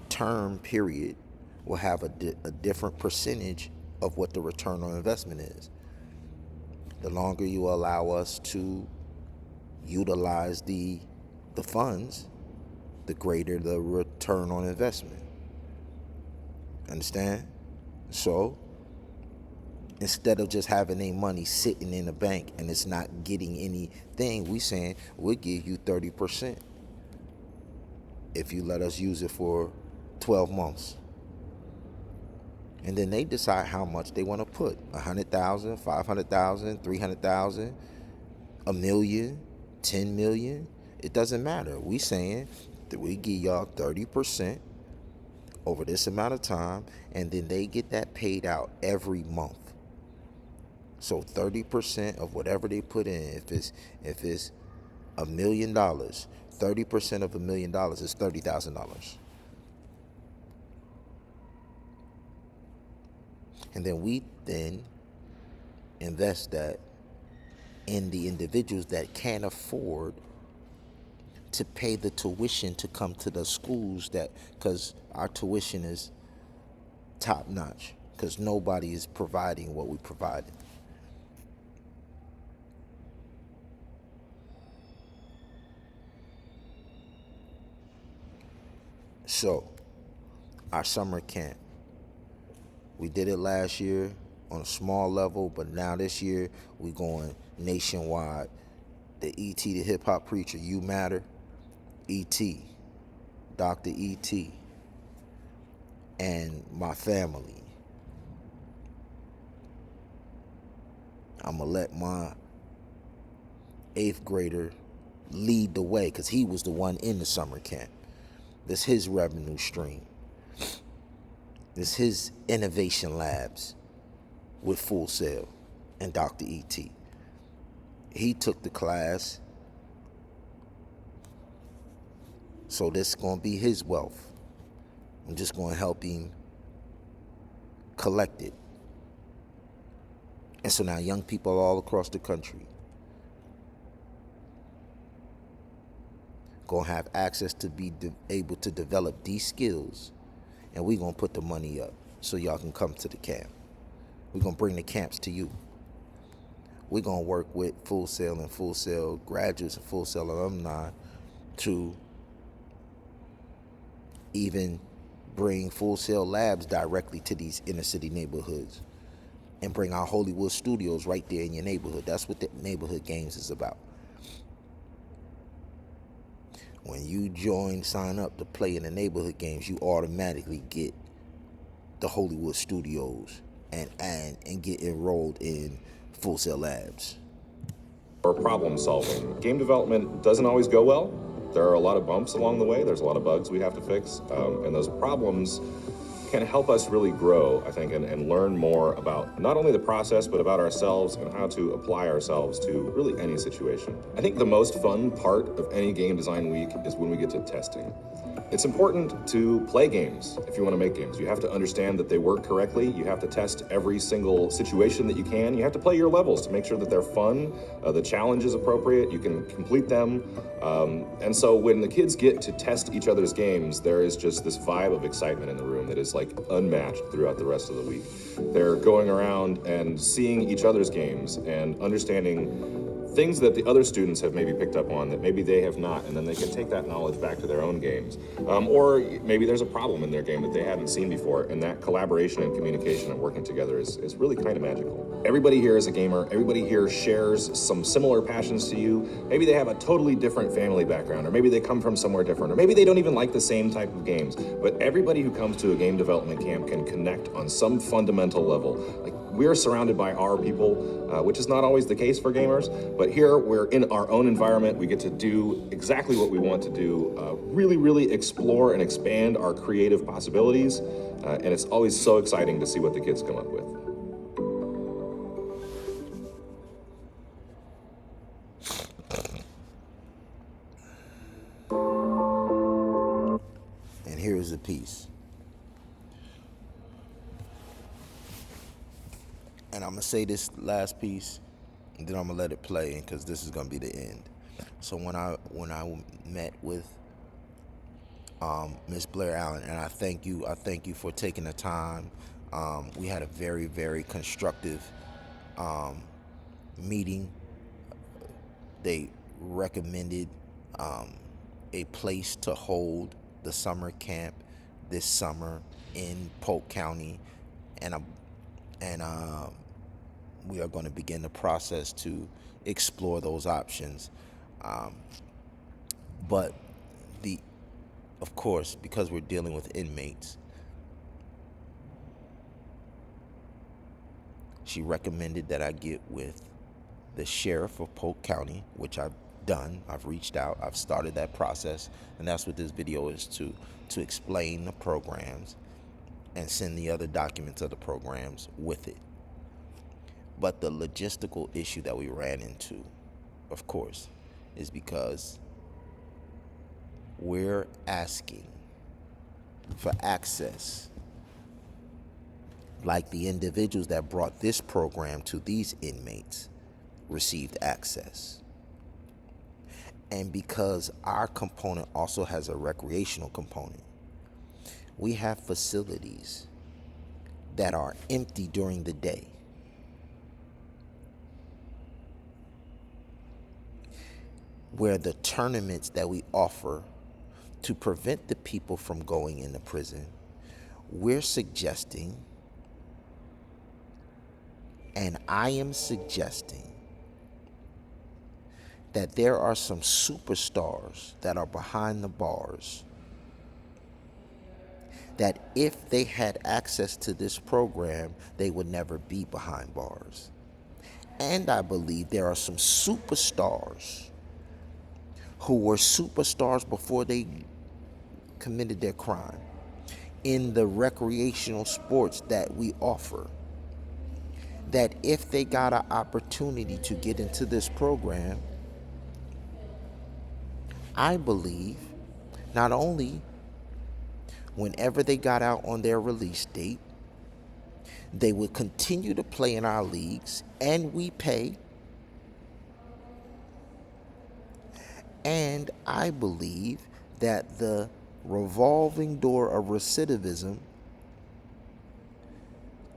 term period will have a different percentage of what the return on investment is. The longer you allow us to utilize the funds, the greater the return on investment. Understand? So instead of just having their money sitting in the bank and it's not getting anything, we saying we'll give you 30% if you let us use it for 12 months. And then they decide how much they want to put. 100,000, 500,000, 300,000, $1 million, 10 million. It doesn't matter. We saying that we give y'all 30% over this amount of time, and then they get that paid out every month. So 30% of whatever they put in, if it's $1 million, 30% of $1 million is $30,000. And then we then invest that in the individuals that can't afford to pay the tuition to come to the schools, that because our tuition is top notch, because nobody is providing what we provided. So our summer camp, we did it last year on a small level, but now this year we going nationwide. The E.T., the hip hop preacher, You Matter, E.T., Dr. E.T., and my family. I'm going to let my 8th grader lead the way, because he was the one in the summer camp. This his revenue stream. This his innovation labs with Full Sail and Dr. E.T. He took the class, so this is going to be his wealth. I'm just going to help him collect it. And so now young people all across the country going to have access to be able to develop these skills, and we're going to put the money up so y'all can come to the camp. We're going to bring the camps to you. We're going to work with Full Sail and Full Sail graduates and Full Sail alumni to even bring Full Sail labs directly to these inner city neighborhoods and bring our Hollywood studios right there in your neighborhood. That's what the neighborhood games is about. When you sign up to play in the neighborhood games, you automatically get the Hollywood studios and get enrolled in Full Sail labs. Or problem solving. Game development doesn't always go well. There are a lot of bumps along the way. There's a lot of bugs we have to fix. And those problems can help us really grow, I think, and learn more about not only the process, but about ourselves and how to apply ourselves to really any situation. I think the most fun part of any game design week is when we get to testing. It's important to play games if you want to make games. You have to understand that they work correctly. You have to test every single situation that you can. You have to play your levels to make sure that they're fun, the challenge is appropriate, you can complete them. And so when the kids get to test each other's games, there is just this vibe of excitement in the room that is like unmatched throughout the rest of the week. They're going around and seeing each other's games and understanding things that the other students have maybe picked up on that maybe they have not, and then they can take that knowledge back to their own games. Or maybe there's a problem in their game that they hadn't seen before, and that collaboration and communication and working together is really kind of magical. Everybody here is a gamer. Everybody here shares some similar passions to you. Maybe they have a totally different family background, or maybe they come from somewhere different, or maybe they don't even like the same type of games. But everybody who comes to a game development camp can connect on some fundamental level. Like, we're surrounded by our people, which is not always the case for gamers, but here we're in our own environment. We get to do exactly what we want to do, really explore and expand our creative possibilities, and it's always so exciting to see what the kids come up with. And here's the piece. And I'm going to say this last piece, and then I'm going to let it play, because this is going to be the end. So when I met with Miss Blair Allen, and I thank you for taking the time. We had a very constructive meeting. They recommended a place to hold the summer camp this summer in Polk County, and we are going to begin the process to explore those options. But of course, because we're dealing with inmates, she recommended that I get with the sheriff of Polk County, which I've done. I've reached out. I've started that process, and that's what this video is to explain the programs and send the other documents of the programs with it. But the logistical issue that we ran into, of course, is because we're asking for access like the individuals that brought this program to these inmates, received access. And because our component also has a recreational component, we have facilities that are empty during the day. Where the tournaments that we offer to prevent the people from going into prison, we're suggesting, and I am suggesting, that there are some superstars that are behind the bars that if they had access to this program, they would never be behind bars. And I believe there are some superstars who were superstars before they committed their crime in the recreational sports that we offer, that if they got an opportunity to get into this program, I believe not only whenever they got out on their release date, they would continue to play in our leagues, and we pay. And I believe that the revolving door of recidivism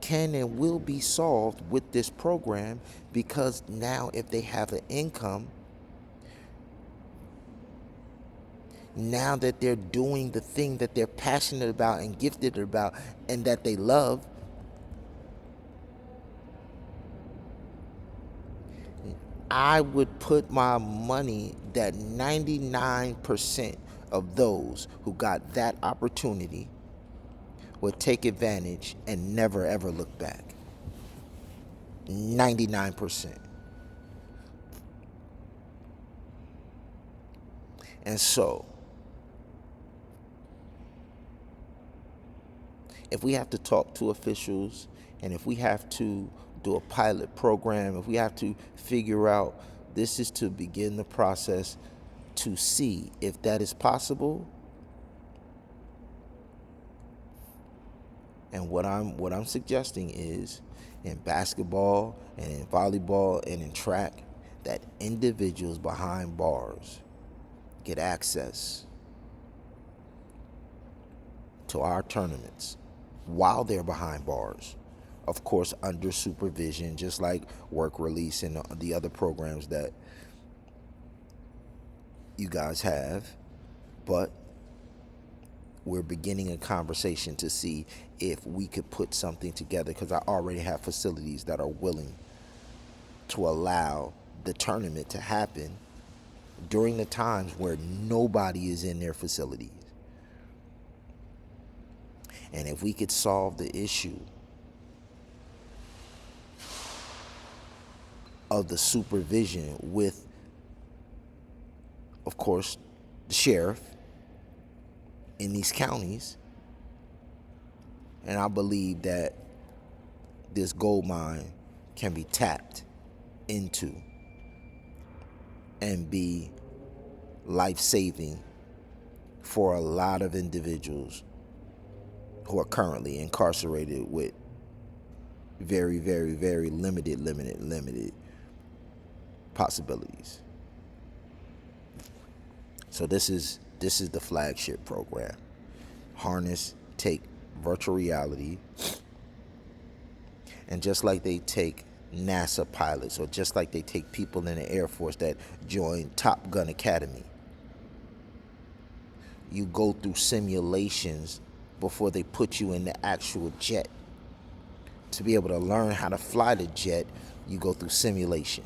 can and will be solved with this program, because now if they have an income, now that they're doing the thing that they're passionate about and gifted about and that they love, I would put my money that 99% of those who got that opportunity would take advantage and never ever look back. 99%. And so, if we have to talk to officials, and if we have to do a pilot program, if we have to figure out, this is to begin the process to see if that is possible. And what I'm suggesting is, in basketball and in volleyball and in track, that individuals behind bars get access to our tournaments while they're behind bars. Of course, under supervision, just like work release and the other programs that you guys have. But we're beginning a conversation to see if we could put something together, because I already have facilities that are willing to allow the tournament to happen during the times where nobody is in their facilities. And if we could solve the issue of the supervision with, of course, the sheriff in these counties, and I believe that this gold mine can be tapped into and be life-saving for a lot of individuals who are currently incarcerated with very, very, very limited possibilities. So this is the flagship program. Harness, take virtual reality, and just like they take NASA pilots, or just like they take people in the Air Force that join Top Gun Academy, you go through simulations before they put you in the actual jet. To be able to learn how to fly the jet, you go through simulation.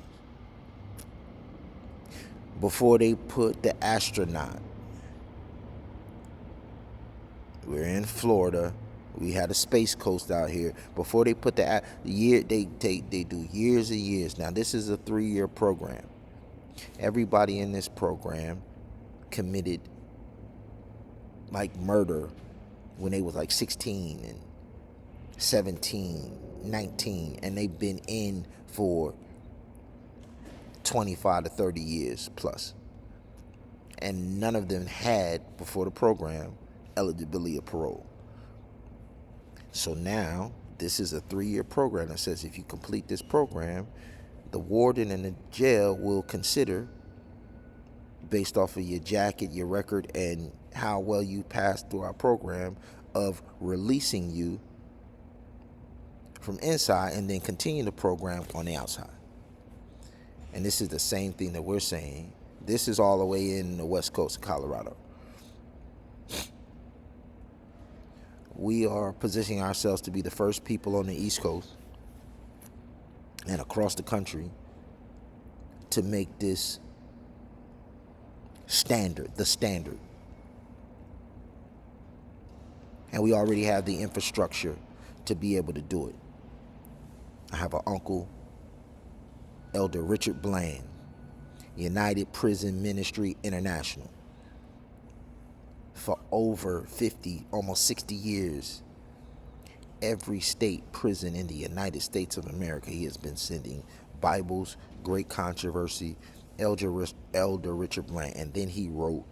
Before they put the astronaut, we're in Florida, we had a Space Coast out here. Before they put they do years and years. Now this is a 3-year program. Everybody in this program committed like murder when they was like 16 and 17, 19, and they've been in for 25 to 30 years plus. And none of them had, before the program, eligibility of parole. So now This is a 3-year program that says if you complete this program, the warden and the jail will consider, based off of your jacket, your record, and how well you passed through our program, of releasing you from inside and then continue the program on the outside. And this is the same thing that we're saying. This is all the way in the west coast of Colorado. We are positioning ourselves to be the first people on the East Coast and across the country to make this standard, the standard. And we already have the infrastructure to be able to do it. I have an uncle, Elder Richard Bland, United Prison Ministry International. For over 50, almost 60 years, every state prison in the United States of America, he has been sending Bibles, Great Controversy, Elder Richard Bland. And then he wrote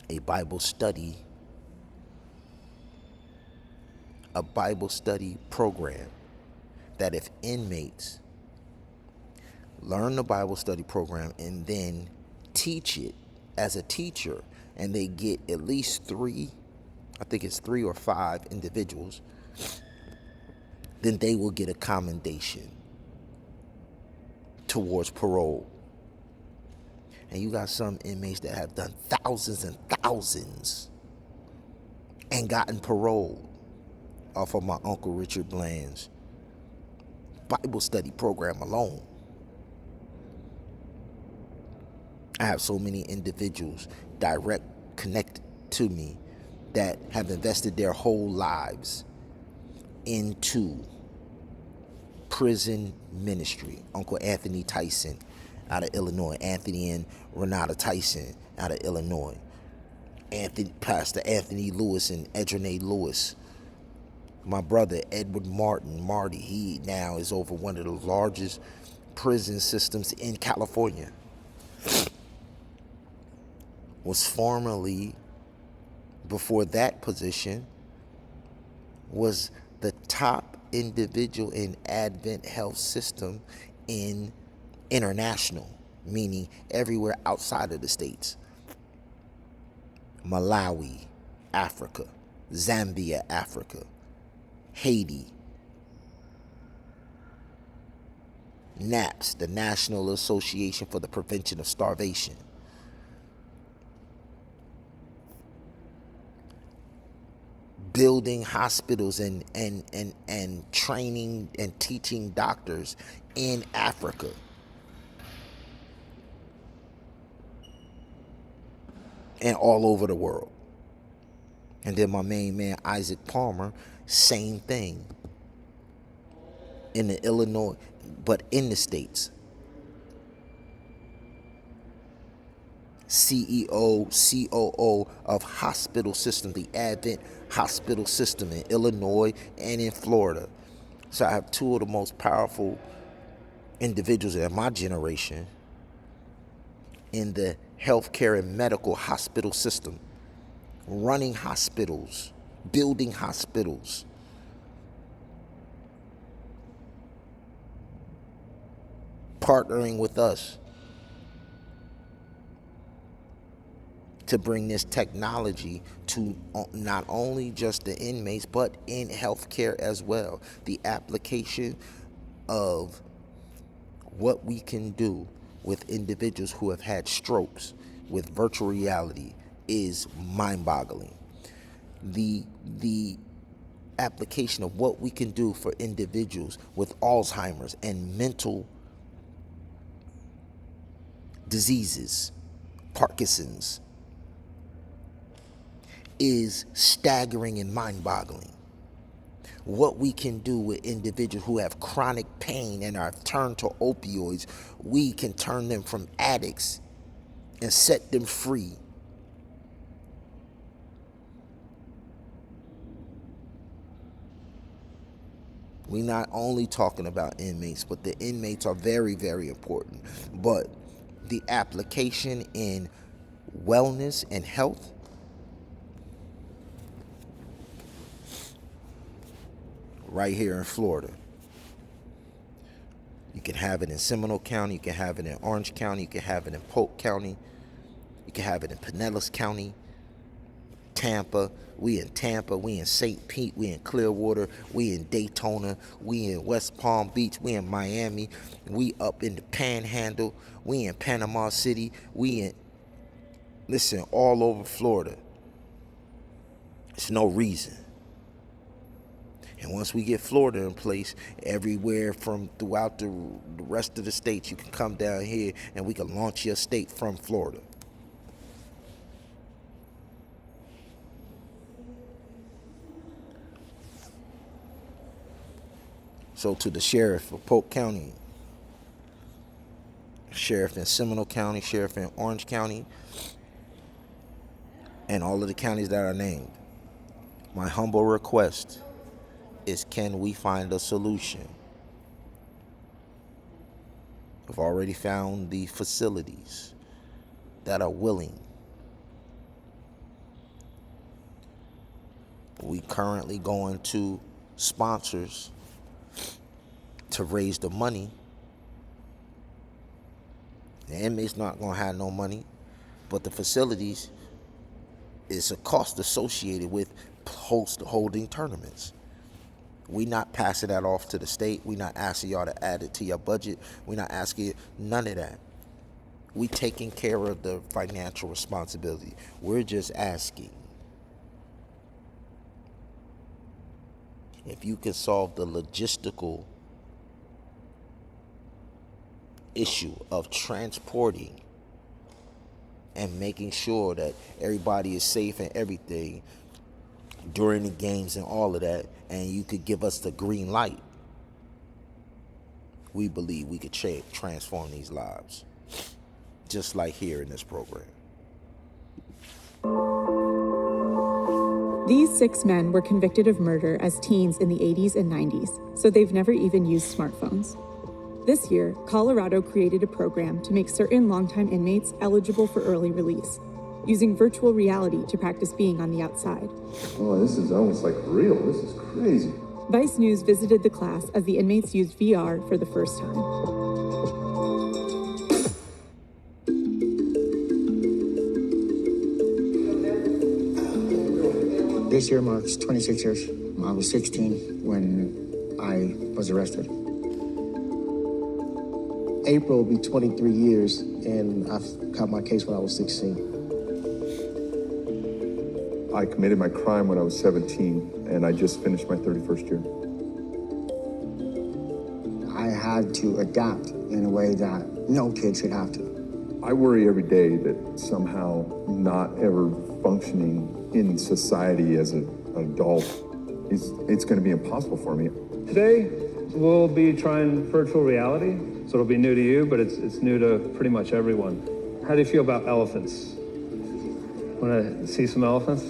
a Bible study program that if inmates learn the Bible study program and then teach it as a teacher, and they get at least 3 or 5 individuals, then they will get a commendation towards parole. And you got some inmates that have done thousands and thousands and gotten parole off of my Uncle Richard Bland's Bible study program alone. I have so many individuals direct connected to me that have invested their whole lives into prison ministry. Uncle Anthony Tyson out of Illinois, Anthony and Renata Tyson out of Illinois, Pastor Anthony Lewis and Edrene Lewis. My brother Edward Marty, he now is over one of the largest prison systems in California. Was formerly, before that position, was the top individual in Advent Health System in international, meaning everywhere outside of the States. Malawi, Africa, Zambia, Africa, Haiti, NAPS, the National Association for the Prevention of Starvation. Building hospitals and training and teaching doctors in Africa. And all over the world. And then my main man, Isaac Palmer, same thing. In the Illinois, but in the States. CEO, COO of hospital system, the Advent Hospital System in Illinois and in Florida. So I have 2 of the most powerful individuals in my generation in the healthcare and medical hospital system, running hospitals, building hospitals. Partnering with us to bring this technology to not only just the inmates, but in healthcare as well. The application of what we can do with individuals who have had strokes with virtual reality is mind-boggling. The application of what we can do for individuals with Alzheimer's and mental diseases, Parkinson's, is staggering and mind-boggling. What we can do with individuals who have chronic pain and are turned to opioids, we can turn them from addicts and set them free. We're not only talking about inmates, but the inmates are very, very important. But the application in wellness and health right here in Florida. You can have it in Seminole County, you can have it in Orange County, you can have it in Polk County, you can have it in Pinellas County, Tampa. We in Tampa, we in St. Pete, we in Clearwater, we in Daytona, we in West Palm Beach, we in Miami, we up in the Panhandle, we in Panama City, we in, listen, all over Florida. It's no reason. And once we get Florida in place, everywhere from throughout the rest of the states, you can come down here and we can launch your state from Florida. So to the sheriff of Polk County, sheriff in Seminole County, sheriff in Orange County, and all of the counties that are named, my humble request is, can we find a solution? I've already found the facilities that are willing. We currently going to sponsors to raise the money. The inmates not gonna have no money, but the facilities is a cost associated with holding tournaments. We not passing that off to the state. We not asking y'all to add it to your budget. We not asking none of that. We taking care of the financial responsibility. We're just asking if you can solve the logistical issue of transporting and making sure that everybody is safe and everything during the games and all of that, and you could give us the green light, we believe we could transform these lives, just like here in this program. These 6 men were convicted of murder as teens in the 80s and 90s, so they've never even used smartphones. This year, Colorado created a program to make certain longtime inmates eligible for early release, using virtual reality to practice being on the outside. Oh, this is almost like real. This is crazy. Vice News visited the class as the inmates used VR for the first time. This year marks 26 years. I was 16 when I was arrested. April will be 23 years, and I caught my case when I was 16. I committed my crime when I was 17, and I just finished my 31st year. I had to adapt in a way that no kid should have to. I worry every day that somehow not ever functioning in society as an adult it's going to be impossible for me. Today, we'll be trying virtual reality, so it'll be new to you, but it's new to pretty much everyone. How do you feel about elephants? Want to see some elephants?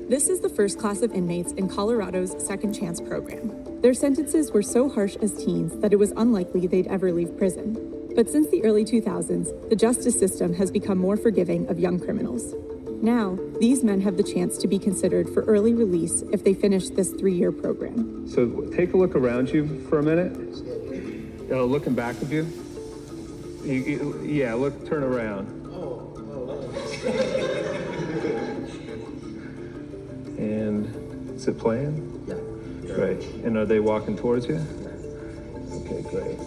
This is the first class of inmates in Colorado's Second Chance program. Their sentences were so harsh as teens that it was unlikely they'd ever leave prison. But since the early 2000s, the justice system has become more forgiving of young criminals. Now, these men have the chance to be considered for early release if they finish this 3-year program. So take a look around you for a minute. Looking back of you. Yeah, look, turn around. And is it playing? Yeah. Great. And are they walking towards you? Okay, great.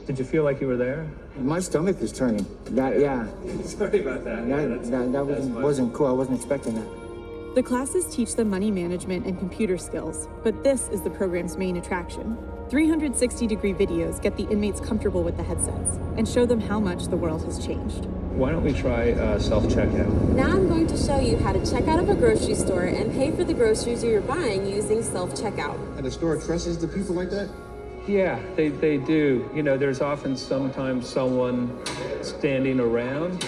Did you feel like you were there? My stomach is turning. Yeah. Sorry about that. That wasn't cool. I wasn't expecting that. The classes teach them money management and computer skills, but this is the program's main attraction. 360-degree videos get the inmates comfortable with the headsets and show them how much the world has changed. Why don't we try self-checkout? Now I'm going to show you how to check out of a grocery store and pay for the groceries you're buying using self-checkout. And the store trusts the people like that? Yeah, they do. You know, there's often sometimes someone standing around,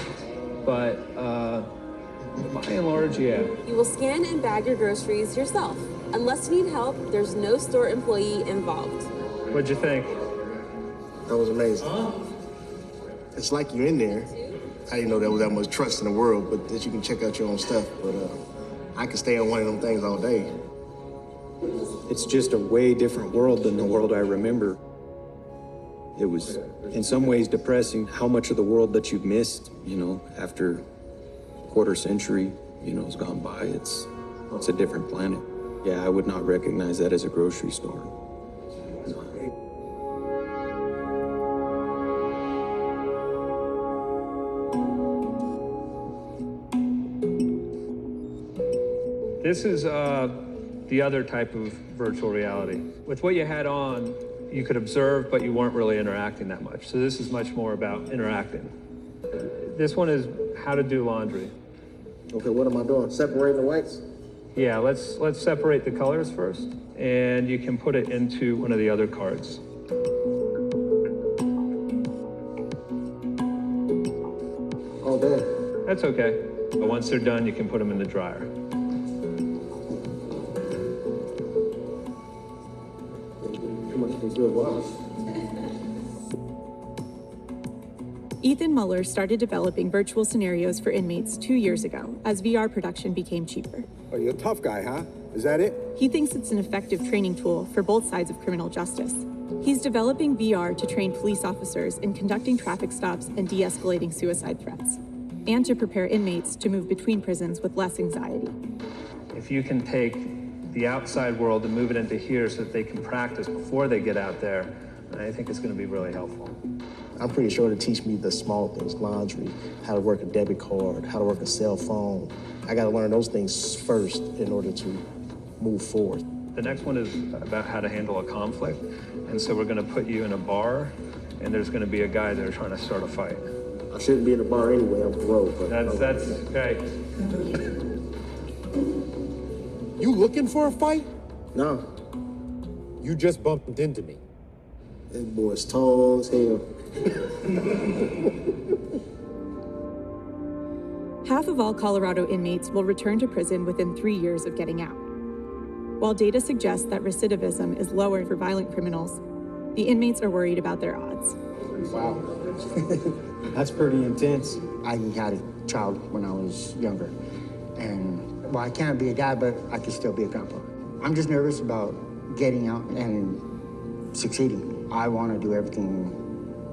but by and large, yeah. You will scan and bag your groceries yourself. Unless you need help, there's no store employee involved. What'd you think? That was amazing. It's like you're in there, I didn't know there was that much trust in the world, but that you can check out your own stuff. But I could stay on one of them things all day. It's just a way different world than the world I remember. It was, in some ways, depressing how much of the world that you've missed, you know, after a quarter century, you know, has gone by. It's a different planet. Yeah, I would not recognize that as a grocery store. This is the other type of virtual reality. With what you had on, you could observe, but you weren't really interacting that much. So this is much more about interacting. This one is how to do laundry. Okay, what am I doing? Separating the whites? Yeah, let's separate the colors first, and you can put it into one of the other cards. All done. That's okay. But once they're done, you can put them in the dryer. Ethan Muller started developing virtual scenarios for inmates 2 years ago as VR production became cheaper. Oh, you're a tough guy, huh? Is that it? He thinks it's an effective training tool for both sides of criminal justice. He's developing VR to train police officers in conducting traffic stops and de-escalating suicide threats, and to prepare inmates to move between prisons with less anxiety. If you can take the outside world and move it into here so that they can practice before they get out there, I think it's going to be really helpful. I'm pretty sure to teach me the small things, laundry, how to work a debit card, how to work a cell phone. I got to learn those things first in order to move forward. The next one is about how to handle a conflict. And so we're going to put you in a bar, and there's going to be a guy there trying to start a fight. I shouldn't be in a bar anyway, I'm parole. That's okay. You looking for a fight? No. You just bumped into me. That boy's tall as hell. Half of all Colorado inmates will return to prison within 3 years of getting out. While data suggests that recidivism is lower for violent criminals, the inmates are worried about their odds. Wow. That's pretty intense. I had a child when I was younger. And, well, I can't be a dad, but I can still be a grandpa. I'm just nervous about getting out and succeeding. I want to do everything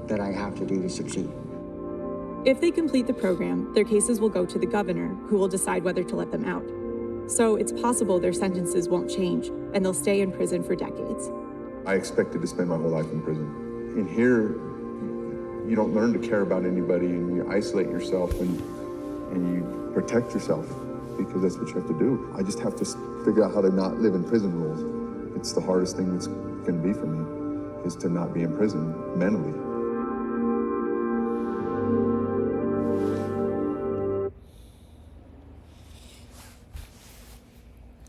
that I have to do to succeed. If they complete the program, their cases will go to the governor, who will decide whether to let them out. So it's possible their sentences won't change, and they'll stay in prison for decades. I expected to spend my whole life in prison. In here, you don't learn to care about anybody, and you isolate yourself and you protect yourself, because that's what you have to do. I just have to figure out how to not live in prison rules. It's the hardest thing that's going to be for me, is to not be in prison mentally.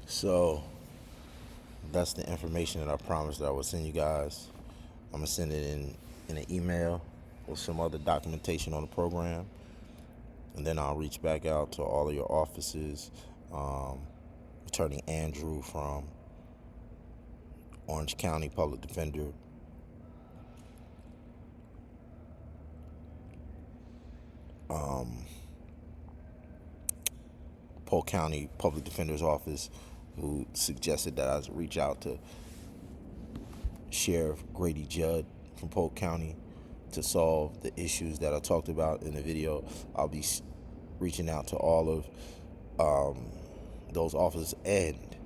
So that's the information that I promised that I would send you guys. I'm gonna send it in an email with some other documentation on the program, and then I'll reach back out to all of your offices. Attorney Andrew from Orange County Public Defender, Polk County Public Defender's Office, who suggested that I reach out to Sheriff Grady Judd from Polk County to solve the issues that I talked about in the video. I'll be reaching out to all of those officers, and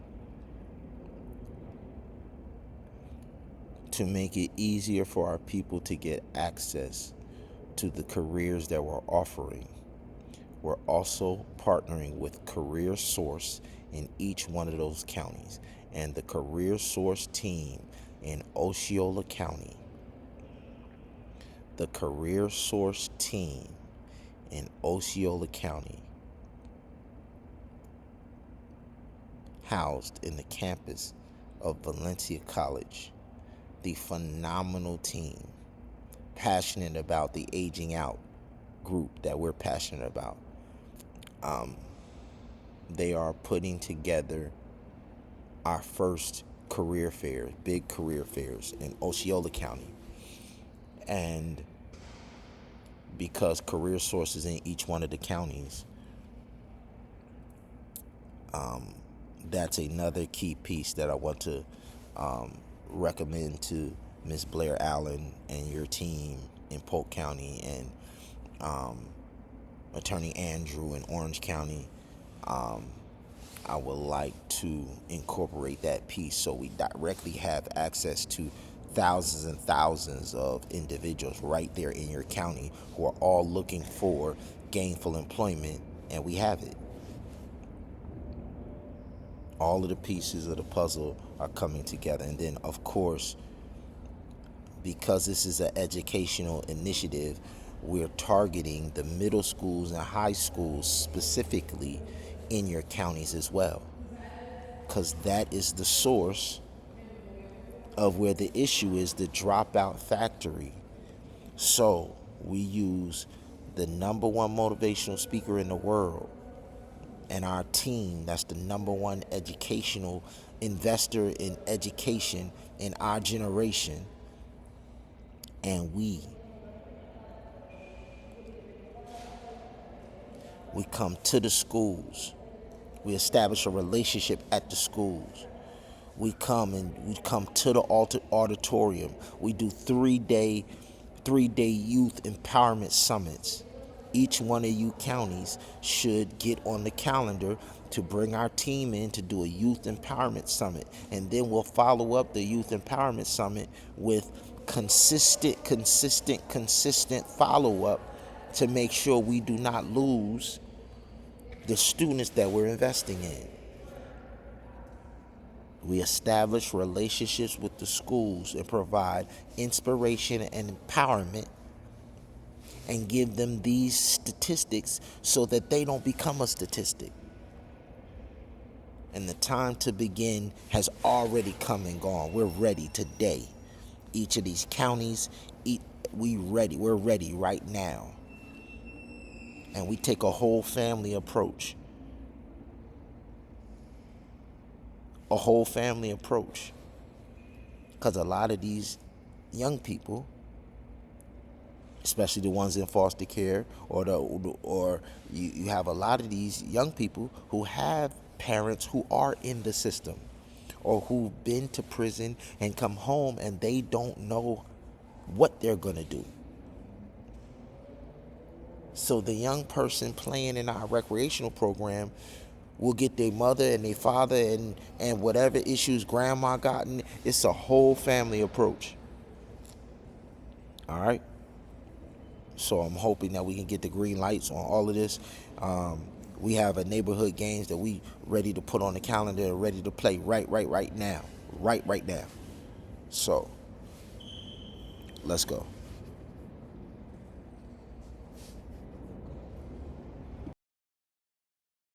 to make it easier for our people to get access to the careers that we're offering, we're also partnering with Career Source in each one of those counties. And the Career Source team in Osceola County, the Career Source team in Osceola County, housed in the campus of Valencia College, the phenomenal team, passionate about the aging out group that we're passionate about. They are putting together our first career fair, big career fairs in Osceola County. And because career sources in each one of the counties, that's another key piece that I want to recommend to Ms. Blair Allen and your team in Polk County, and Attorney Andrew in Orange County. I would like to incorporate that piece so we directly have access to thousands and thousands of individuals right there in your county who are all looking for gainful employment, and we have it. All of the pieces of the puzzle are coming together. And then, of course, because this is an educational initiative, we're targeting the middle schools and high schools specifically in your counties as well, because that is the source of where the issue is, the dropout factory. So we use the #1 motivational speaker in the world and our team that's the #1 educational investor in education in our generation, and we come to the schools. We establish a relationship at the schools. We come to the auditorium. We do 3-day youth empowerment summits. Each one of you counties should get on the calendar to bring our team in to do a youth empowerment summit. And then we'll follow up the youth empowerment summit with consistent follow-up to make sure we do not lose the students that we're investing in. We establish relationships with the schools and provide inspiration and empowerment and give them these statistics so that they don't become a statistic. And the time to begin has already come and gone. We're ready today. Each of these counties, we're ready right now. And we take a whole family approach. Because a lot of these young people, especially the ones in foster care, or you have a lot of these young people who have parents who are in the system or who've been to prison and come home and they don't know what they're going to do. So the young person playing in our recreational program will get their mother and their father and whatever issues grandma gotten. It's a whole family approach. All right? So I'm hoping that we can get the green lights on all of this. We have a neighborhood games that we ready to put on the calendar and ready to play right now. Right now. So let's go.